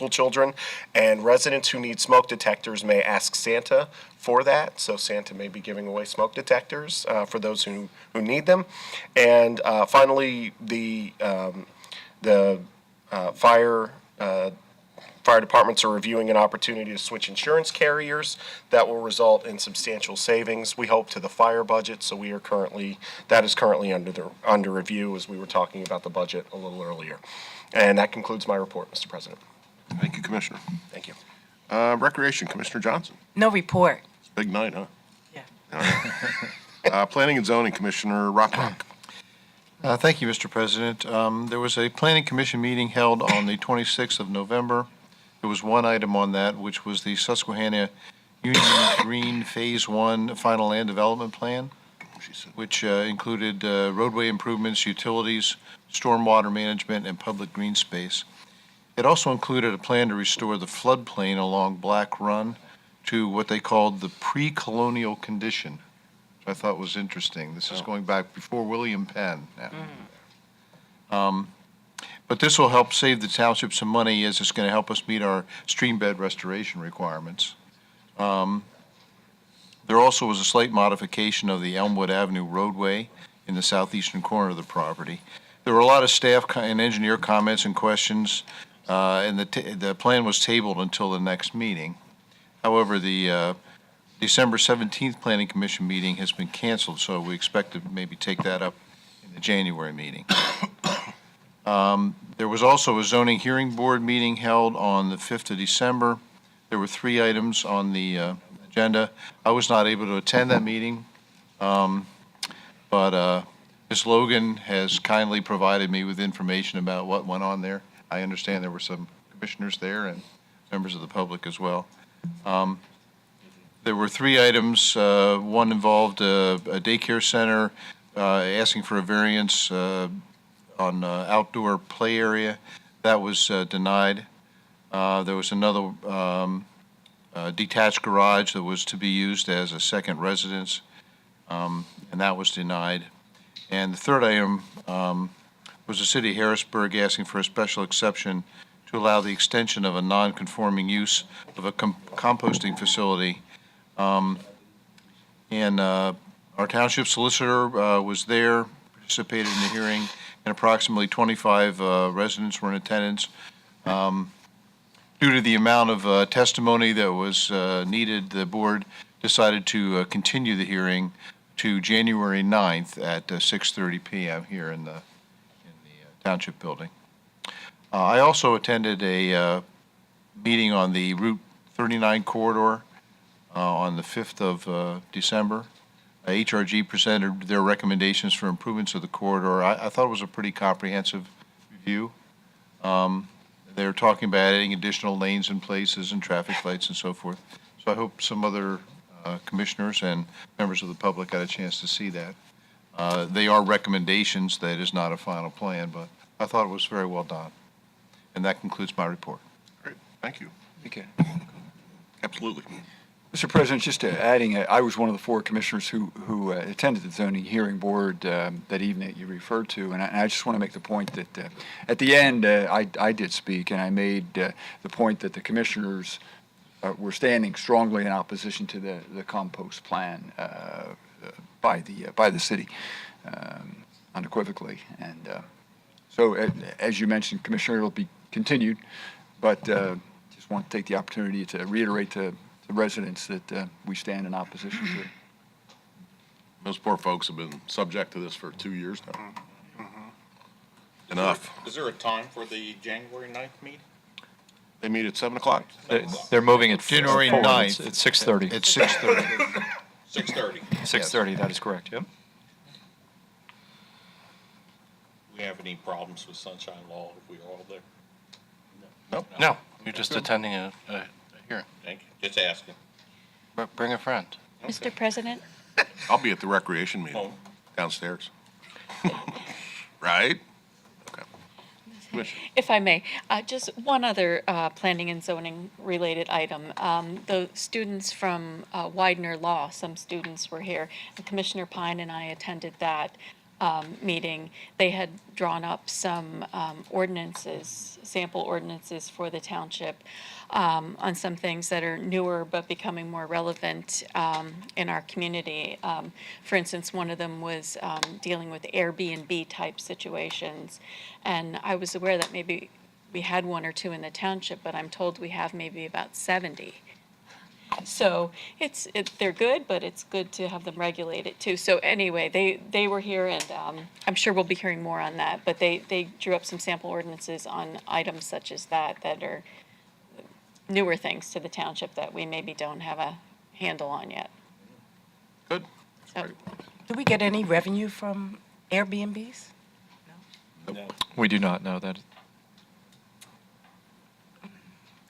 children, and residents who need smoke detectors may ask Santa for that. So Santa may be giving away smoke detectors for those who need them. And finally, the fire departments are reviewing an opportunity to switch insurance carriers that will result in substantial savings, we hope, to the fire budget. So that is currently under review, as we were talking about the budget a little earlier. And that concludes my report, Mr. President. Thank you, Commissioner. Thank you. Recreation, Commissioner Johnson. No report. It's a big night, huh? Yeah. All right. Planning and Zoning, Commissioner Rockrock. Thank you, Mr. President. There was a Planning Commission meeting held on the 26th of November. There was one item on that, which was the Susquehanna Union Green Phase 1 Final Land Development Plan, which included roadway improvements, utilities, stormwater management, and public green space. It also included a plan to restore the floodplain along Black Run to what they called the pre-colonial condition, which I thought was interesting. This is going back before William Penn. But this will help save the township some money, as it's going to help us meet our stream bed restoration requirements. There also was a slight modification of the Elmwood Avenue roadway in the southeastern corner of the property. There were a lot of staff and engineer comments and questions, and the plan was tabled until the next meeting. However, the December 17th Planning Commission meeting has been canceled, so we expect to maybe take that up in the January meeting. There was also a zoning hearing board meeting held on the 5th of December. There were 3 items on the agenda. I was not able to attend that meeting, but Ms. Logan has kindly provided me with information about what went on there. I understand there were some commissioners there and members of the public as well. There were 3 items. One involved a daycare center asking for a variance on outdoor play area. That was denied. There was another detached garage that was to be used as a second residence, and that was denied. And the third item was the city of Harrisburg asking for a special exception to allow the extension of a non-conforming use of a composting facility. And our township solicitor was there, participated in the hearing, and approximately 25 residents were in attendance. Due to the amount of testimony that was needed, the board decided to continue the hearing to January 9th at 6:30 p.m. here in the township building. I also attended a meeting on the Route 39 corridor on the 5th of December. HRG presented their recommendations for improvements of the corridor. I thought it was a pretty comprehensive review. They were talking about adding additional lanes in places and traffic lights and so forth. So I hope some other commissioners and members of the public got a chance to see that. They are recommendations. That is not a final plan, but I thought it was very well done. And that concludes my report. Great, thank you. Okay. Absolutely. Mr. President, just adding, I was one of the 4 commissioners who attended the zoning hearing board that evening that you referred to, and I just want to make the point that at the end, I did speak, and I made the point that the commissioners were standing strongly in opposition to the compost plan by the city, unequivocally. And so, as you mentioned, Commissioner, it'll be continued, but just want to take the opportunity to reiterate to the residents that we stand in opposition to it. Those poor folks have been subject to this for 2 years now. Enough. Is there a time for the January 9th meeting? They meet at 7 o'clock? They're moving it January forward. 9th. It's 6:30. It's 6:30. 6:30. 6:30, that is correct, yep. We have any problems with sunshine law if we are all there? Nope. No, you're just attending a hearing. Thank you. Just asking. Bring a friend. Mr. President, I'll be at the recreation meeting downstairs. Right? Okay. Commissioner. if I may, just one other planning and zoning related item. The students from Widener Law, some students were here, and Commissioner Pine and I attended that meeting. They had drawn up some ordinances, sample ordinances for the township on some things that are newer but becoming more relevant in our community. For instance, one of them was dealing with Airbnb type situations. And I was aware that maybe we had 1 or 2 in the township, but I'm told we have maybe about 70. So they're good, but it's good to have them regulated too. So anyway, they were here, and I'm sure we'll be hearing more on that. But they drew up some sample ordinances on items such as that are newer things to the township that we maybe don't have a handle on yet. Good. So, Do we get any revenue from Airbnbs? We do not know that.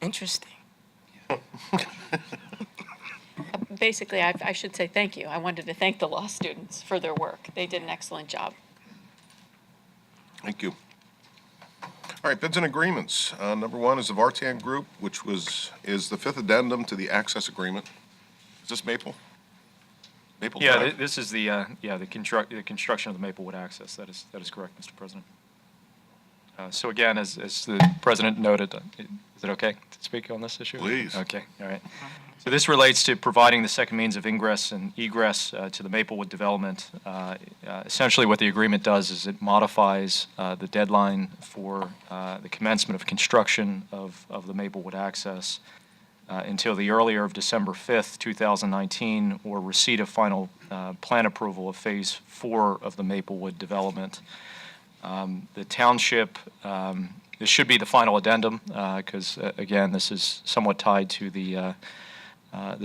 Interesting. basically, I should say thank you. I wanted to thank the law students for their work. They did an excellent job. Thank you. All right, bids and agreements. Number one is the Vartan Group, which is the fifth addendum to the access agreement. Is this Maple? Maple Yeah, Drive? this is the construction of the Maplewood access. That is correct, Mr. President. So again, as the President noted, is it okay to speak on this issue? Please. Okay, all right. So this relates to providing the second means of ingress and egress to the Maplewood development. Essentially what the agreement does is it modifies the deadline for the commencement of construction of the Maplewood access until the earlier of December 5th, 2019, or receipt of final plan approval of Phase 4 of the Maplewood development. The township, this should be the final addendum because, again, this is somewhat tied to the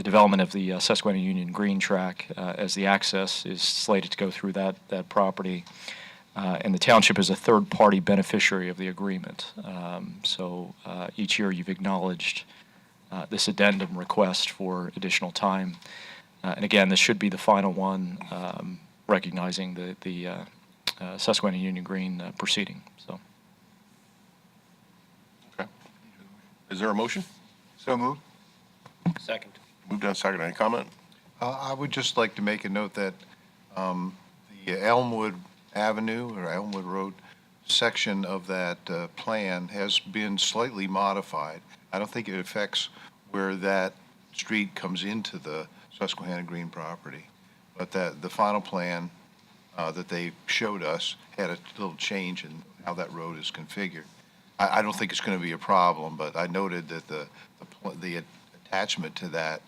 development of the Susquehanna Union Green track as the access is slated to go through that property. And the township is a third-party beneficiary of the agreement. So each year you've acknowledged this addendum request for additional time. And again, this should be the final one, recognizing the Susquehanna Union Green proceeding. So, Okay. Is there a motion? So moved. Second. Moved and seconded. Any comment? I would just like to make a note that the Elmwood Avenue or Elmwood Road section of that plan has been slightly modified. I don't think it affects where that street comes into the Susquehanna Green property, but that the final plan that they showed us had a little change in how that road is configured. I don't think it's going to be a problem, but I noted that the attachment to that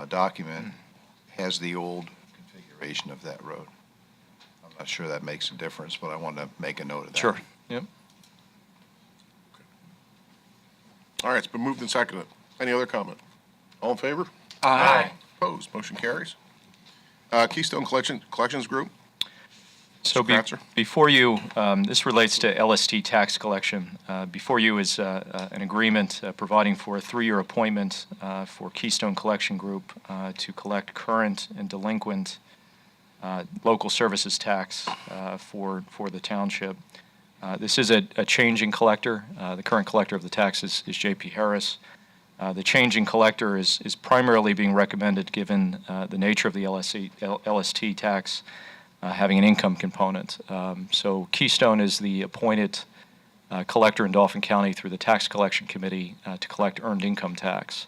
document has the old configuration of that road. I'm not sure that makes a difference, but I wanted to make a note of that. sure. Yep. All right, it's been moved and seconded. Any other comment? All in favor? Aye. Opposed? Motion carries. Keystone Collections Group. So Mr. Kratzer? before you, this relates to LST tax collection. Before you is an agreement providing for a 3-year appointment for Keystone Collection Group to collect current and delinquent local services tax for the township. This is a changing collector. The current collector of the tax is J.P. Harris. The changing collector is primarily being recommended given the nature of the LST tax having an income component. So Keystone is the appointed collector in Dauphin County through the Tax Collection Committee to collect earned income tax.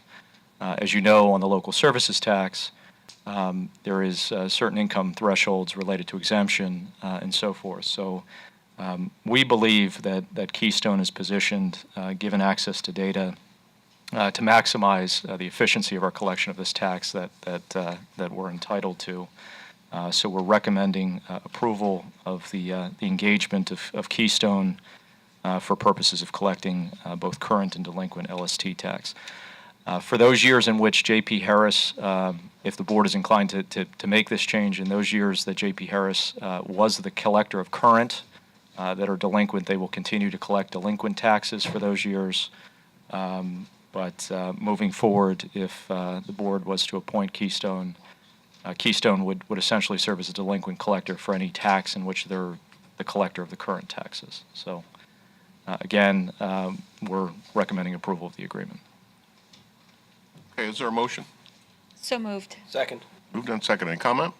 As you know, on the local services tax, there is certain income thresholds related to exemption and so forth. So we believe that Keystone is positioned, given access to data, to maximize the efficiency of our collection of this tax that we're entitled to. So we're recommending approval of the engagement of Keystone for purposes of collecting both current and delinquent LST tax. For those years in which J.P. Harris, if the board is inclined to make this change, in those years that J.P. Harris was the collector of current that are delinquent, they will continue to collect delinquent taxes for those years. But moving forward, if the board was to appoint Keystone, Keystone would essentially serve as a delinquent collector for any tax in which they're the collector of the current taxes. So again, we're recommending approval of the agreement. Okay, is there a motion? So moved. Second. Moved and seconded. Any comment?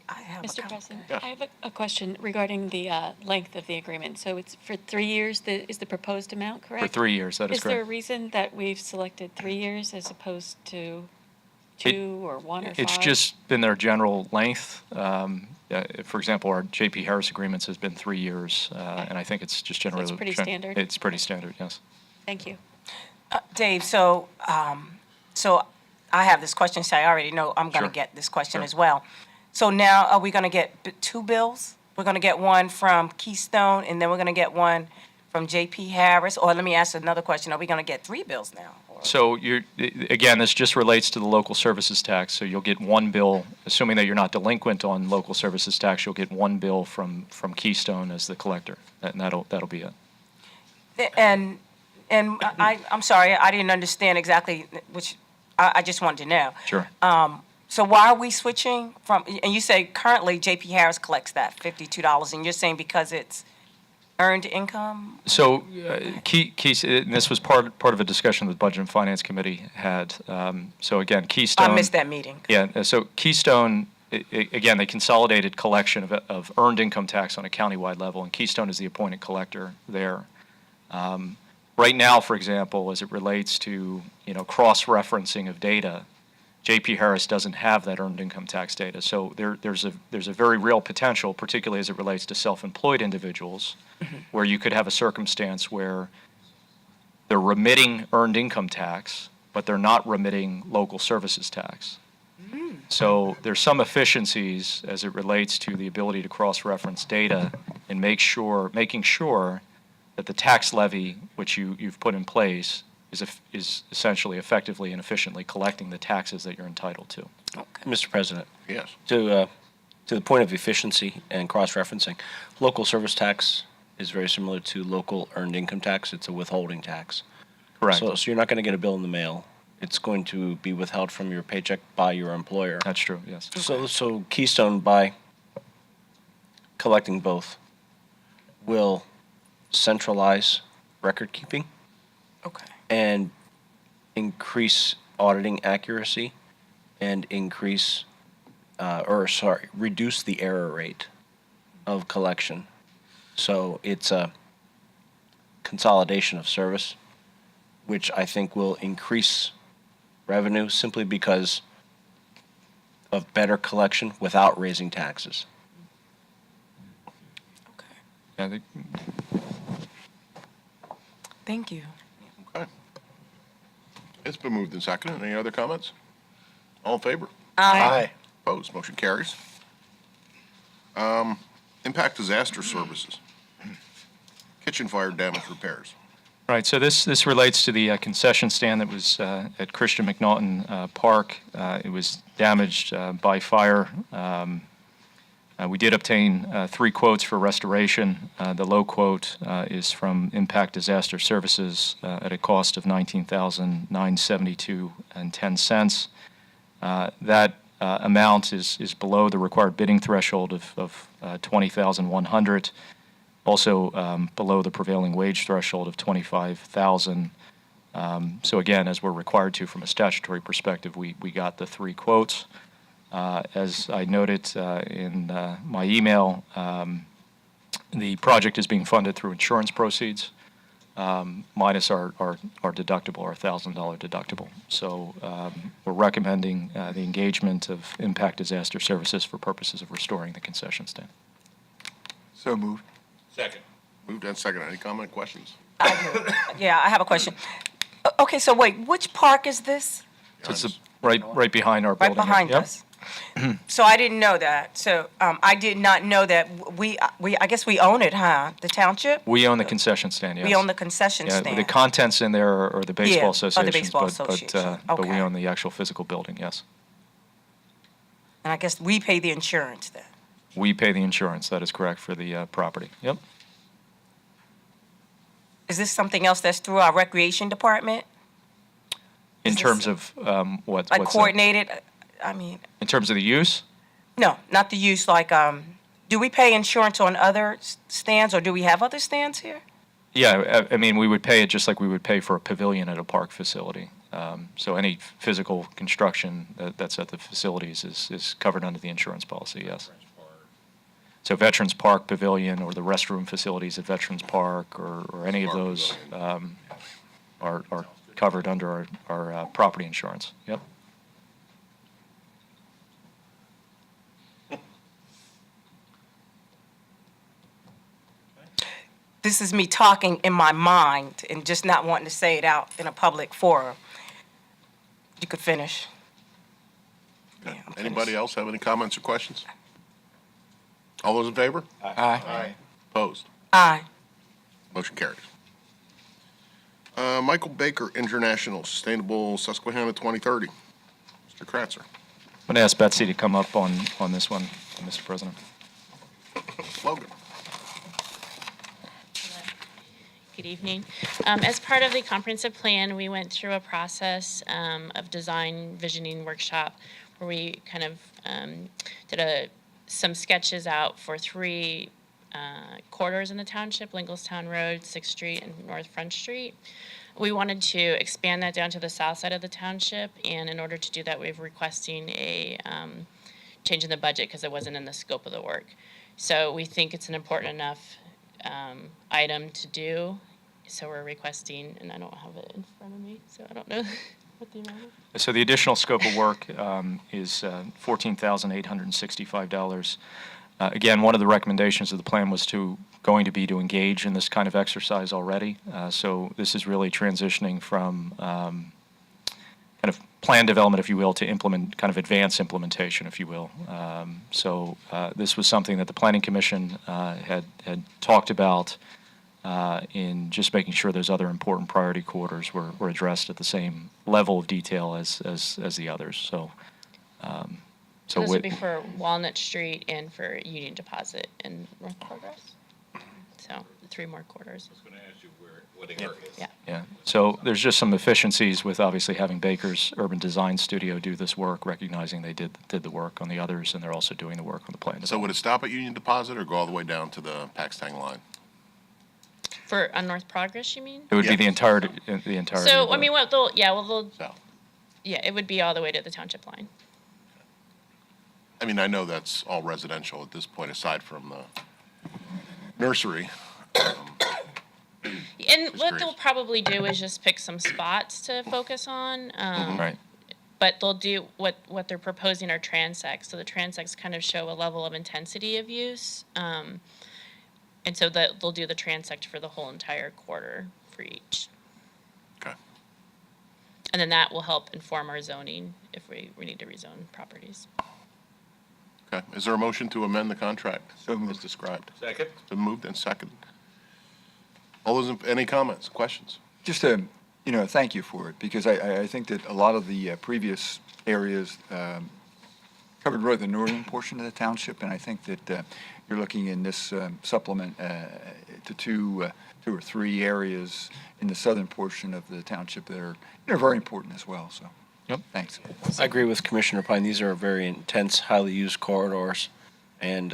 I have a Mr. comment. President, Yes. I have a question regarding the length of the agreement. So it's for 3 years, is the proposed amount correct? For 3 years, that is Is there a correct. reason that we've selected 3 years as opposed to 2 or 1 or 5? It's just been their general length. For example, our J.P. Harris agreements has been 3 years, and I think it's just generally. it's pretty standard? It's pretty standard, yes. Thank you. Dave, so I have this question, so I already know I'm going to Sure. get this question Sure. as well. So now, are we going to get 2 bills? We're going to get one from Keystone, and then we're going to get one from J.P. Harris? Or let me ask another question. Are we going to get 3 bills now? So again, this just relates to the local services tax. So you'll get one bill, assuming that you're not delinquent on local services tax, you'll get one bill from Keystone as the collector, and that'll be it. And I'm sorry, I didn't understand exactly, which I just wanted to know. Sure. So why are we switching from, and you say currently J.P. Harris collects that $52, and you're saying because it's earned income? So, and this was part of a discussion that the Budget and Finance Committee had. So again, Keystone. I missed that meeting. Yeah, so Keystone, again, they consolidated collection of earned income tax on a countywide level, and Keystone is the appointed collector there. Right now, for example, as it relates to, cross-referencing of data, J.P. Harris doesn't have that earned income tax data. So there's a very real potential, particularly as it relates to self-employed individuals, where you could have a circumstance where they're remitting earned income tax, but they're not remitting local services tax. So there's some efficiencies as it relates to the ability to cross-reference data and making sure that the tax levy which you've put in place is essentially effectively and efficiently collecting the taxes that you're entitled to. Mr. President. Yes. To the point of efficiency and cross-referencing, local service tax is very similar to local earned income tax. It's a withholding tax. Correct. So you're not going to get a bill in the mail. It's going to be withheld from your paycheck by your employer. That's true, yes. So Keystone, by collecting both, will centralize record keeping. Okay. And increase auditing accuracy and reduce the error rate of collection. So it's a consolidation of service, which I think will increase revenue simply because of better collection without raising taxes. Yeah, Thank you. Okay. It's been moved and seconded. Any other comments? All in favor? Aye. Opposed? Motion carries. Impact disaster services. Kitchen fire damage repairs. Right, so this relates to the concession stand that was at Christian McNaughton Park. It was damaged by fire. We did obtain 3 quotes for restoration. The low quote is from Impact Disaster Services at a cost of $19,972.10. That amount is below the required bidding threshold of $20,100. Also below the prevailing wage threshold of $25,000. So again, as we're required to from a statutory perspective, we got the 3 quotes. As I noted in my email, the project is being funded through insurance proceeds, minus our deductible, our $1,000 deductible. So we're recommending the engagement of Impact Disaster Services for purposes of restoring the concession stand. So moved. Second. Moved and seconded. Any comment, questions? Yeah, I have a question. Okay, so wait, which park is this? So it's right behind our Right building. behind Yep. us. So I didn't know that. So I did not know that I guess we own it, huh? The township? We own the concession stand, yes. We own the concession Yeah, stand. the contents in there are the baseball Yeah, are the associations, baseball but association. but we Okay. own the actual physical building, yes. And I guess we pay the insurance then. We pay the insurance, that is correct, for the property. Yep. Is this something else that's through our recreation department? In Is this- terms of what? Like what's that? coordinated? I mean, In terms of the use? no, not the use, like, do we pay insurance on other stands or do we have other stands here? Yeah, I mean, we would pay it just like we would pay for a pavilion at a park facility. So any physical construction that's at the facilities is covered under the insurance policy, yes. So Veterans Park Pavilion or the restroom facilities at Veterans Park or any of those are covered under our property insurance, yep. This is me talking in my mind and just not wanting to say it out in a public forum. You could finish. Yeah, I'm Anybody finished. else have any comments or questions? All those in favor? Aye. Opposed? Aye. Motion carries. Michael Baker International Sustainable Susquehanna 2030. Mr. Kratzer. I'm going to ask Betsy to come up on this one, Mr. President. Logan. Good evening. As part of the comprehensive plan, we went through a process of design visioning workshop where we kind of did some sketches out for three corridors in the township: Lingelstown Road, 6th Street, and North Front Street. We wanted to expand that down to the south side of the township, and in order to do that, we're requesting a change in the budget because it wasn't in the scope of the work. So we think it's an important enough item to do, so we're requesting, and I don't have it in front of me, so I don't know what the amount is. So the additional scope of work is $14,865. Again, one of the recommendations of the plan was going to be to engage in this kind of exercise already. So this is really transitioning from kind of plan development, if you will, to implement, kind of advanced implementation, if you will. So this was something that the Planning Commission had talked about in just making sure those other important priority corridors were addressed at the same level of detail as the others. So This would be for Walnut Street and for Union Deposit and North Progress. So the three more corridors. I was going to ask you what area is. Yeah. Yeah, so there's just some efficiencies with obviously having Baker's Urban Design Studio do this work, recognizing they did the work on the others, and they're also doing the work on the plan. So would it stop at Union Deposit or go all the way down to the Paxtang line? For on North Progress, you mean? It would be the entirety. So I mean, they'll South. yeah, it would be all the way to the township line. I mean, I know that's all residential at this point, aside from the nursery. And Just what curious. they'll probably do is just pick some spots to focus on. Right. But they'll do what they're proposing are transects. So the transects kind of show a level of intensity of use. And so they'll do the transect for the whole entire quarter for each. Okay. And then that will help inform our zoning if we need to rezone properties. Okay. Is there a motion to amend the contract So as moved. described? Second. Been moved and seconded. All those, any comments, questions? Just a, thank you for it, because I think that a lot of the previous areas covered really the northern portion of the township, and I think that you're looking in this supplement to two or three areas in the southern portion of the township that are very important as well, so. Yep. Thanks. I agree with Commissioner Pine. These are very intense, highly used corridors, and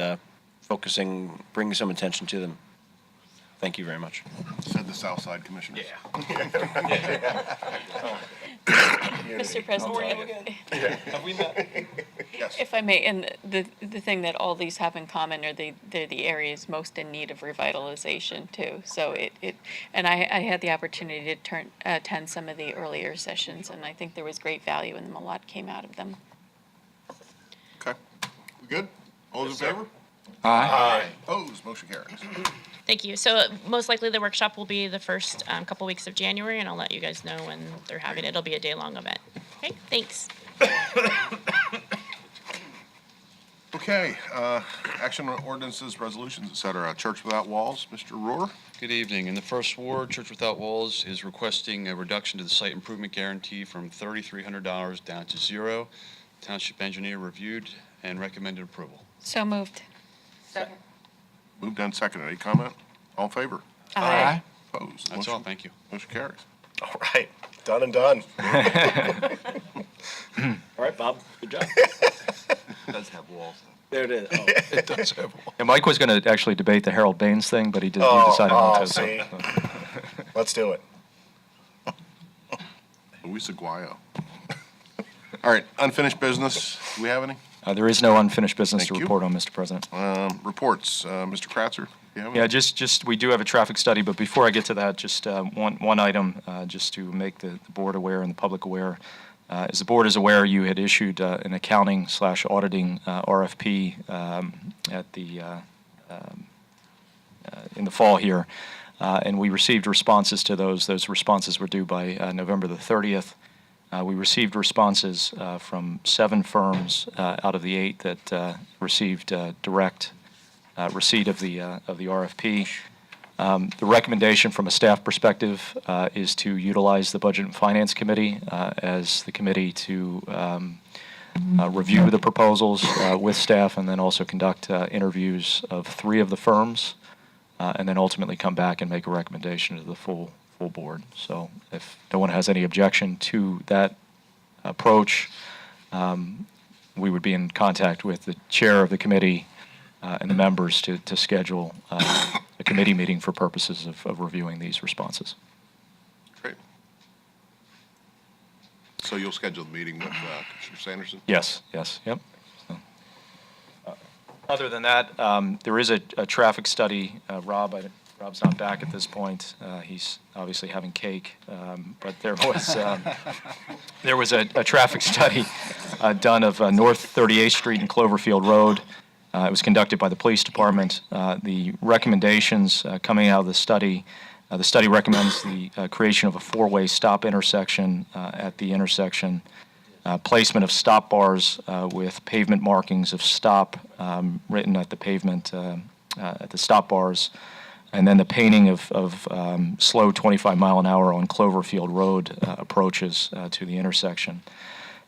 bringing some attention to them. Thank you very much. Said the South Side Commissioners. Mr. President, Have we met? Yes. if I may, and the thing that all these have in common are they're the areas most in need of revitalization too. So and I had the opportunity to attend some of the earlier sessions, and I think there was great value in them. A lot came out of them. Okay. We good? All those in favor? Aye. Opposed? Motion carries. Thank you. So most likely the workshop will be the first couple weeks of January, and I'll let you guys know when they're having it. It'll be a day-long event. Okay, thanks. Okay, action on ordinances, resolutions, et cetera. Church Without Walls, Mr. Rohr. Good evening. In the first ward, Church Without Walls is requesting a reduction to the site improvement guarantee from $3,300 down to $0. Township engineer reviewed and recommended approval. So moved. Moved and seconded. Any comment? All in favor? Aye. Opposed? That's all. Thank you. Motion carries. All right, done and done. All right, Bob, good job. It does have walls. There it is. Oh. It does have one. And Mike was going to actually debate the Harold Baines thing, but he decided not to. See. Let's do it. Luis Aguayo. All right, unfinished business. Do we have any? There is no unfinished business Thank to you. report on, Mr. President. Reports. Mr. Kratzer, do you have any? Yeah, just we do have a traffic study, but before I get to that, just one item, just to make the board aware and the public aware. As the board is aware, you had issued an accounting/auditing RFP at the in the fall here, and we received responses to those. Those responses were due by November the 30th. We received responses from 7 firms out of the 8 that received direct receipt of the RFP. The recommendation from a staff perspective is to utilize the Budget and Finance Committee as the committee to review the proposals with staff and then also conduct interviews of 3 of the firms and then ultimately come back and make a recommendation to the full board. So if no one has any objection to that approach, we would be in contact with the chair of the committee and the members to schedule a committee meeting for purposes of reviewing these responses. Great. So you'll schedule the meeting with Commissioner Sanderson? Yes, yep. So, other than that, there is a traffic study. Rob's not back at this point. He's obviously having cake, but there was a traffic study done of North 38th Street and Cloverfield Road. It was conducted by the police department. The recommendations coming out of the study recommends the creation of a 4-way stop intersection at the intersection, placement of stop bars with pavement markings of stop written at the pavement at the stop bars, and then the painting of slow 25 mile an hour on Cloverfield Road approaches to the intersection.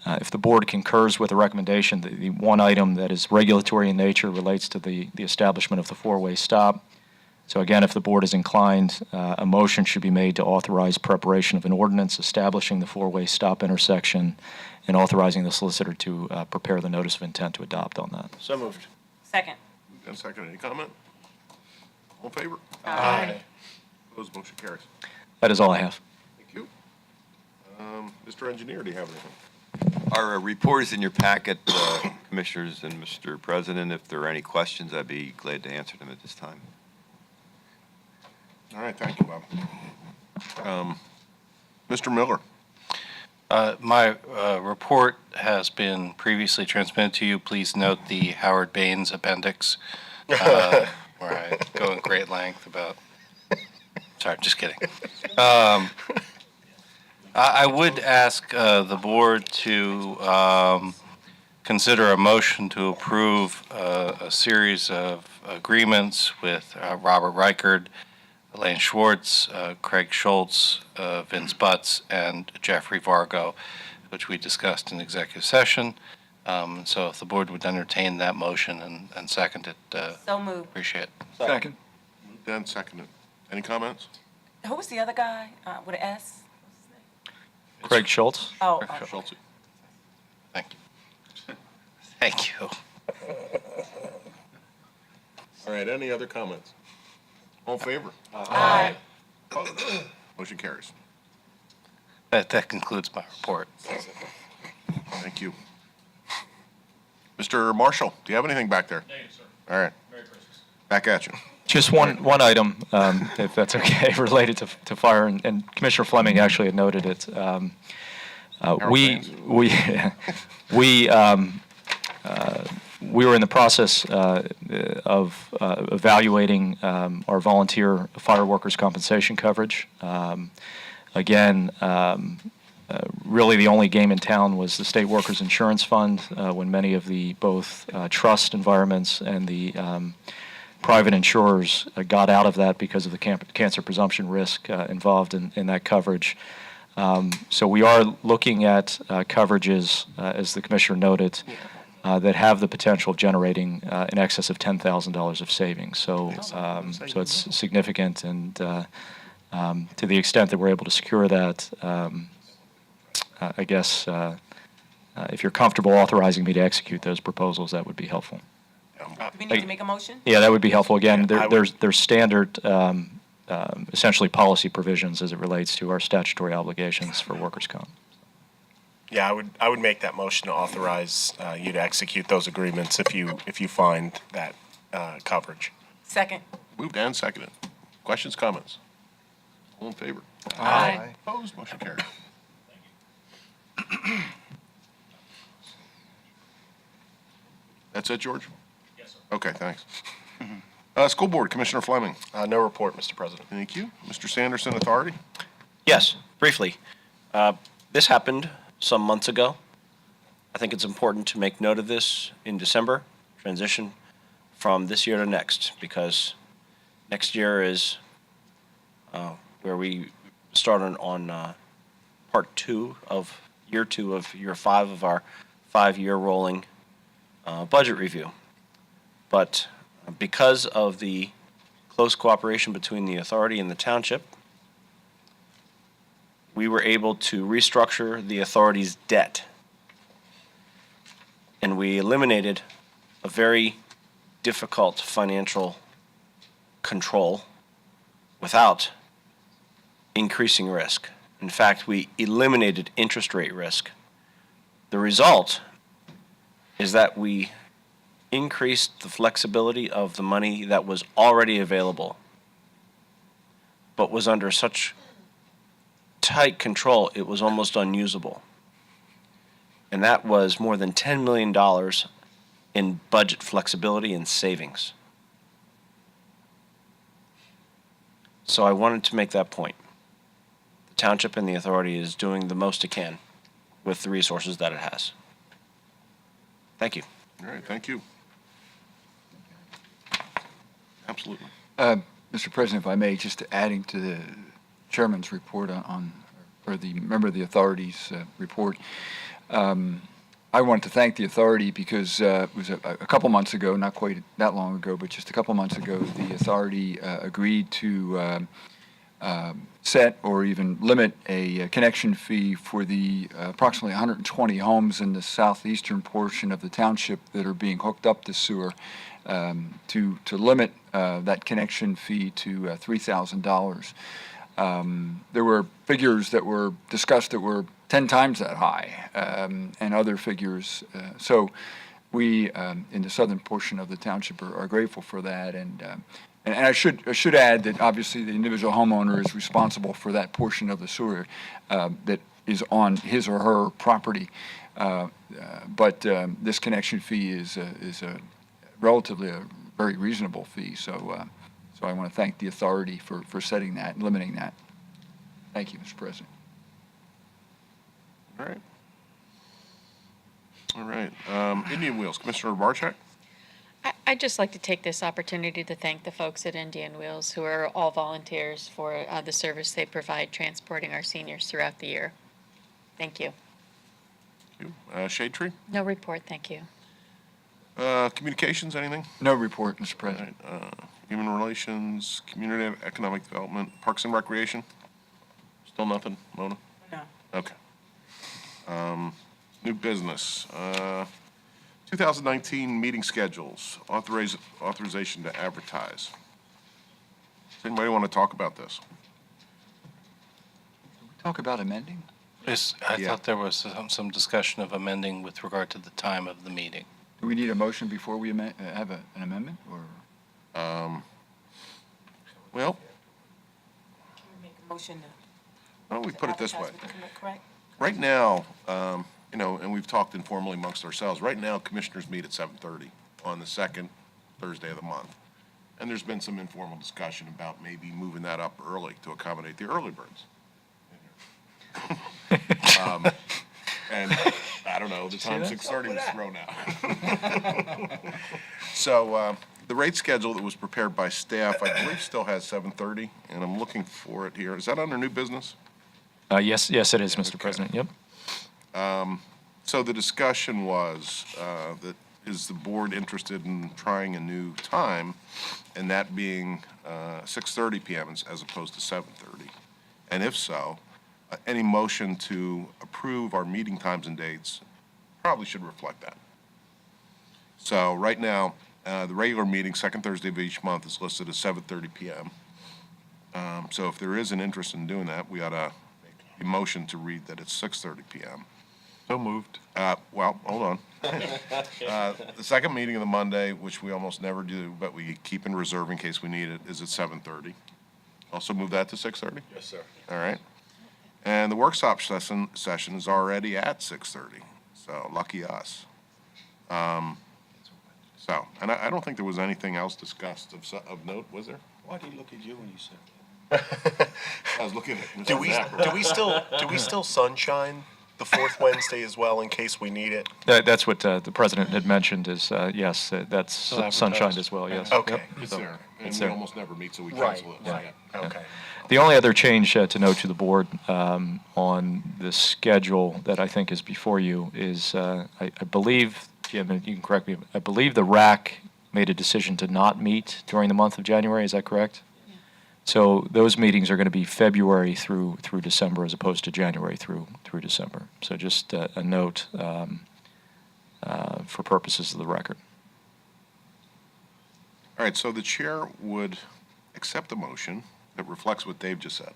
If the board concurs with the recommendation, the one item that is regulatory in nature relates to the establishment of the 4-way stop. So again, if the board is inclined, a motion should be made to authorize preparation of an ordinance establishing the 4-way stop intersection and authorizing the solicitor to prepare the notice of intent to adopt on that. So moved. Second. And second, any comment? All in favor? Aye. Opposed, motion carries. That is all I have. Thank you. Mr. Engineer, do you have anything? Our report is in your packet, Commissioners and Mr. President. If there are any questions, I'd be glad to answer them at this time. All right, thank you, Bob. Mr. Miller. My report has been previously transmitted to you. Please note the Howard Baines appendix, where I go in great length about. Sorry, just kidding. I would ask the board to consider a motion to approve a series of agreements with Robert Reichard, Elaine Schwartz, Craig Schultz, Vince Butts, and Jeffrey Vargo, which we discussed in executive session. So if the board would entertain that motion and second it, So moved. appreciate it. Second. Then seconded. Any comments? Who was the other guy with an S? Craig Schultz. Oh, Craig Schultz. Thank you. Thank you. All right, any other comments? All in favor? Aye. Opposed? Motion carries. That concludes my report. Thank you. Mr. Marshall, do you have anything back there? Thank you, sir. All right. Merry Christmas. Back at you. Just one item, if that's okay, related to fire, and Commissioner Fleming actually had noted it. We were in the process of evaluating our volunteer fire workers' compensation coverage. Again, really the only game in town was the State Workers Insurance Fund when many of the both trust environments and the private insurers got out of that because of the cancer presumption risk involved in that coverage. So we are looking at coverages, as the Commissioner noted, that have the potential of generating in excess of $10,000 of savings. So it's significant, and to the extent that we're able to secure that, I guess if you're comfortable authorizing me to execute those proposals, that would be helpful. Do we need to make a motion? Yeah, that would be helpful. Again, there's standard, essentially policy provisions as it relates to our statutory obligations for workers' comp. Yeah, I would make that motion to authorize you to execute those agreements if you find that coverage. Second. Moved and seconded. Questions, comments? All in favor? Aye. Opposed? Motion carried. That's it, George? Yes, sir. Okay, thanks. School Board, Commissioner Fleming. No report, Mr. President. Thank you. Mr. Sanderson, Authority? Yes, briefly. This happened some months ago. I think it's important to make note of this in December, transition from this year to next, because next year is where we started on part 2 of year 2 of year 5 of our 5-year rolling budget review. But because of the close cooperation between the authority and the township, we were able to restructure the authority's debt. And we eliminated a very difficult financial control without increasing risk. In fact, we eliminated interest rate risk. The result is that we increased the flexibility of the money that was already available, but was under such tight control it was almost unusable. And that was more than $10 million in budget flexibility and savings. So I wanted to make that point. The township and the authority is doing the most it can with the resources that it has. Thank you. All right, thank you. Absolutely. Mr. President, if I may, just adding to the chairman's report or the member of the authority's report, I want to thank the authority because it was a couple months ago, not quite that long ago, but just a couple months ago, the authority agreed to set or even limit a connection fee for the approximately 120 homes in the southeastern portion of the township that are being hooked up to sewer, to limit that connection fee to $3,000. There were figures that were discussed that were 10 times that high, and other figures. So we, in the southern portion of the township, are grateful for that. And I should add that obviously the individual homeowner is responsible for that portion of the sewer that is on his or her property. But this connection fee is a relatively a very reasonable fee. So I want to thank the authority for setting that and limiting that. Thank you, Mr. President. All right. All right. Indian Wheels, Commissioner Barchak. I'd just like to take this opportunity to thank the folks at Indian Wheels, who are all volunteers, for the service they provide transporting our seniors throughout the year. Thank you. Thank you. Shade Tree? No report, thank you. Communications, anything? No report, Mr. President. All right. Human Relations, Community and Economic Development, Parks and Recreation? Still nothing, Mona? No. Okay. New business. 2019 meeting schedules, authorization to advertise. Does anybody want to talk about this? Talk about amending? Yes, I thought there was some discussion of amending with regard to the time of the meeting. Do we need a motion before we have an amendment, or? Well, Can we make a motion why don't we put it this way? correct? Right now, and we've talked informally amongst ourselves, right now, commissioners meet at 7:30 on the second Thursday of the month. And there's been some informal discussion about maybe moving that up early to accommodate the early birds. And I don't know, the time 6:30 was thrown out. So the rate schedule that was prepared by staff, I believe still has 7:30, and I'm looking for it here. Is that under new business? Yes, it is, Mr. President. Yep. So the discussion was that is the board interested in trying a new time, and that being 6:30 p.m. as opposed to 7:30? And if so, any motion to approve our meeting times and dates probably should reflect that. So right now, the regular meeting, second Thursday of each month, is listed as 7:30 p.m. So if there is an interest in doing that, we ought to make a motion to read that it's 6:30 p.m. So moved. Well, hold on. The second meeting of the Monday, which we almost never do, but we keep in reserve in case we need it, is at 7:30. Also move that to 6:30? Yes, sir. All right. And the workshop session is already at 6:30, so lucky us. And I don't think there was anything else discussed of note, was there? Why did he look at you when you said that? I was looking at Mr. Do we Zapper. still sunshine the fourth Wednesday as well in case we need it? That's what the president had mentioned is, yes, that's Still sunshine advertised. as well, yes. Okay. Yep. It's So, there, and it's we there. almost never meet, so we Right. cancel it. Yeah. Yeah. Okay. The only other change to note to the board on the schedule that I think is before you is, I believe, Jim, and you can correct me, I believe the RAC made a decision to not meet during the month of January, is that correct? So those meetings are going to be February through December as opposed to January through December. So just a note for purposes of the record. All right, so the chair would accept the motion that reflects what Dave just said,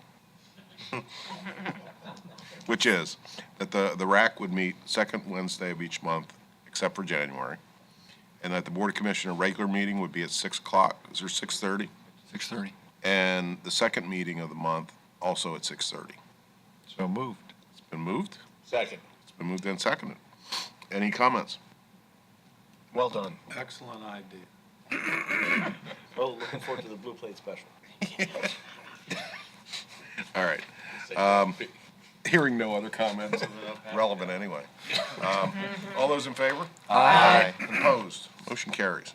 which is that the RAC would meet second Wednesday of each month, except for January, and that the Board of Commissioner regular meeting would be at 6 o'clock. Is there 6:30? 6:30. And the second meeting of the month also at 6:30. So moved. It's been moved. Second. It's been moved and seconded. Any comments? Well done. Excellent idea. Well, looking forward to the Blue Plate special. All right. Hearing no other comments, relevant anyway. All those in favor? Aye. Opposed? Motion carries.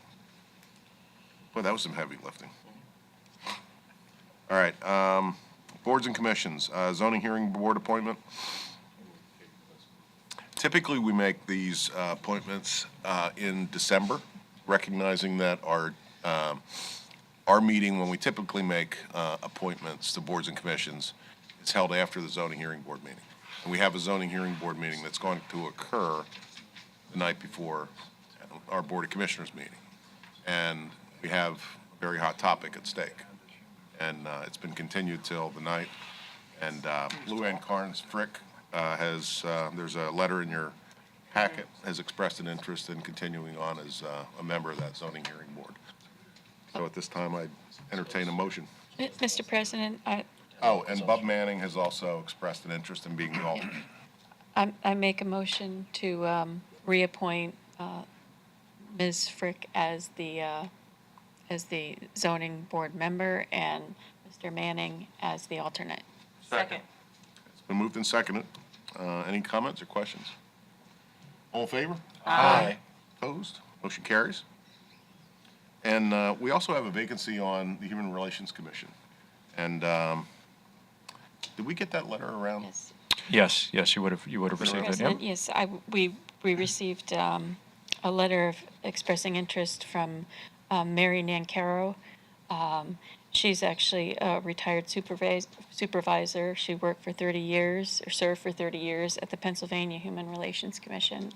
Boy, that was some heavy lifting. All right, boards and commissions, zoning hearing board appointment. Typically, we make these appointments in December, recognizing that our meeting, when we typically make appointments to boards and commissions, is held after the zoning hearing board meeting. And we have a zoning hearing board meeting that's going to occur the night before our Board of Commissioners meeting. And we have a very hot topic at stake. And it's been continued till the night. And Lou Ann Carnes Frick there's a letter in your packet, has expressed an interest in continuing on as a member of that zoning hearing board. So at this time, I entertain a motion. Mr. President, Oh, and Bub Manning has also expressed an interest in being the alternate. I make a motion to reappoint Ms. Frick as the zoning board member and Mr. Manning as the alternate. Second. It's been moved and seconded. Any comments or questions? All in favor? Aye. Opposed? Motion carries. And we also have a vacancy on the Human Relations Commission. And did we get that letter around? Yes. Yes, you would have received it, President, yep. yes, we received a letter expressing interest from Mary Nancaro. She's actually a retired supervisor. She worked for 30 years, or served for 30 years at the Pennsylvania Human Relations Commission.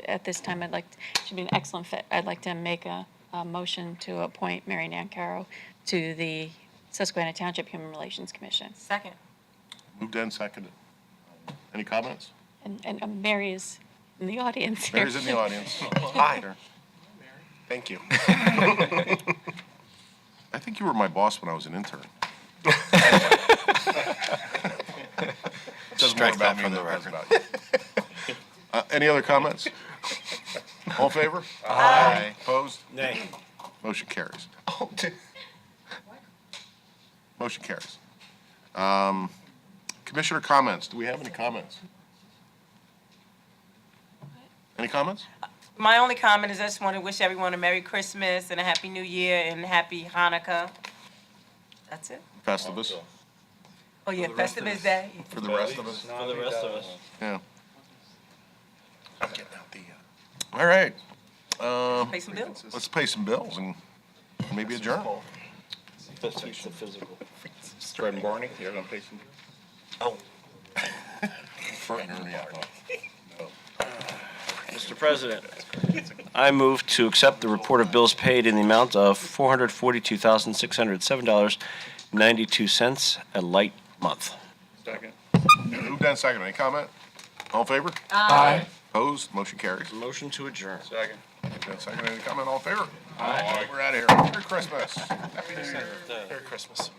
At this time, she'd be an excellent fit. I'd like to make a motion to appoint Mary Nancaro to the Susquehanna Township Human Relations Commission. Second. Moved and seconded. Any comments? And Mary is in the audience here. Mary's in the audience. Hi. Thank you. I think you were my boss when I was an intern. Says more Strike about that me from than the it does record. about you. Any other comments? All in favor? Aye. Opposed? Nay. Motion carries. Oh, Motion carries. Commissioner comments. Do we have any comments? Any comments? My only comment is I just want to wish everyone a Merry Christmas and a Happy New Year and Happy Hanukkah. That's it. Festivus. Oh, yeah, Festivus Day. For the rest of us. For the rest of us. Yeah. I'm getting out the. All right. Pay some bills. Let's pay some bills and maybe adjourn. It's a physical. Fred and Barney, you're gonna pay some? Oh. For an Ernie, I thought. Mr. President, I move to accept the report of bills paid in the amount of $442,607.92 a light month. Second. Moved and seconded. Any comment? All in favor? Aye. Opposed? Motion carries. Motion to adjourn. Second. Moved and seconded. Any comment? All in favor? Aye. We're out of here. Merry Christmas. Happy New Year. Merry Christmas.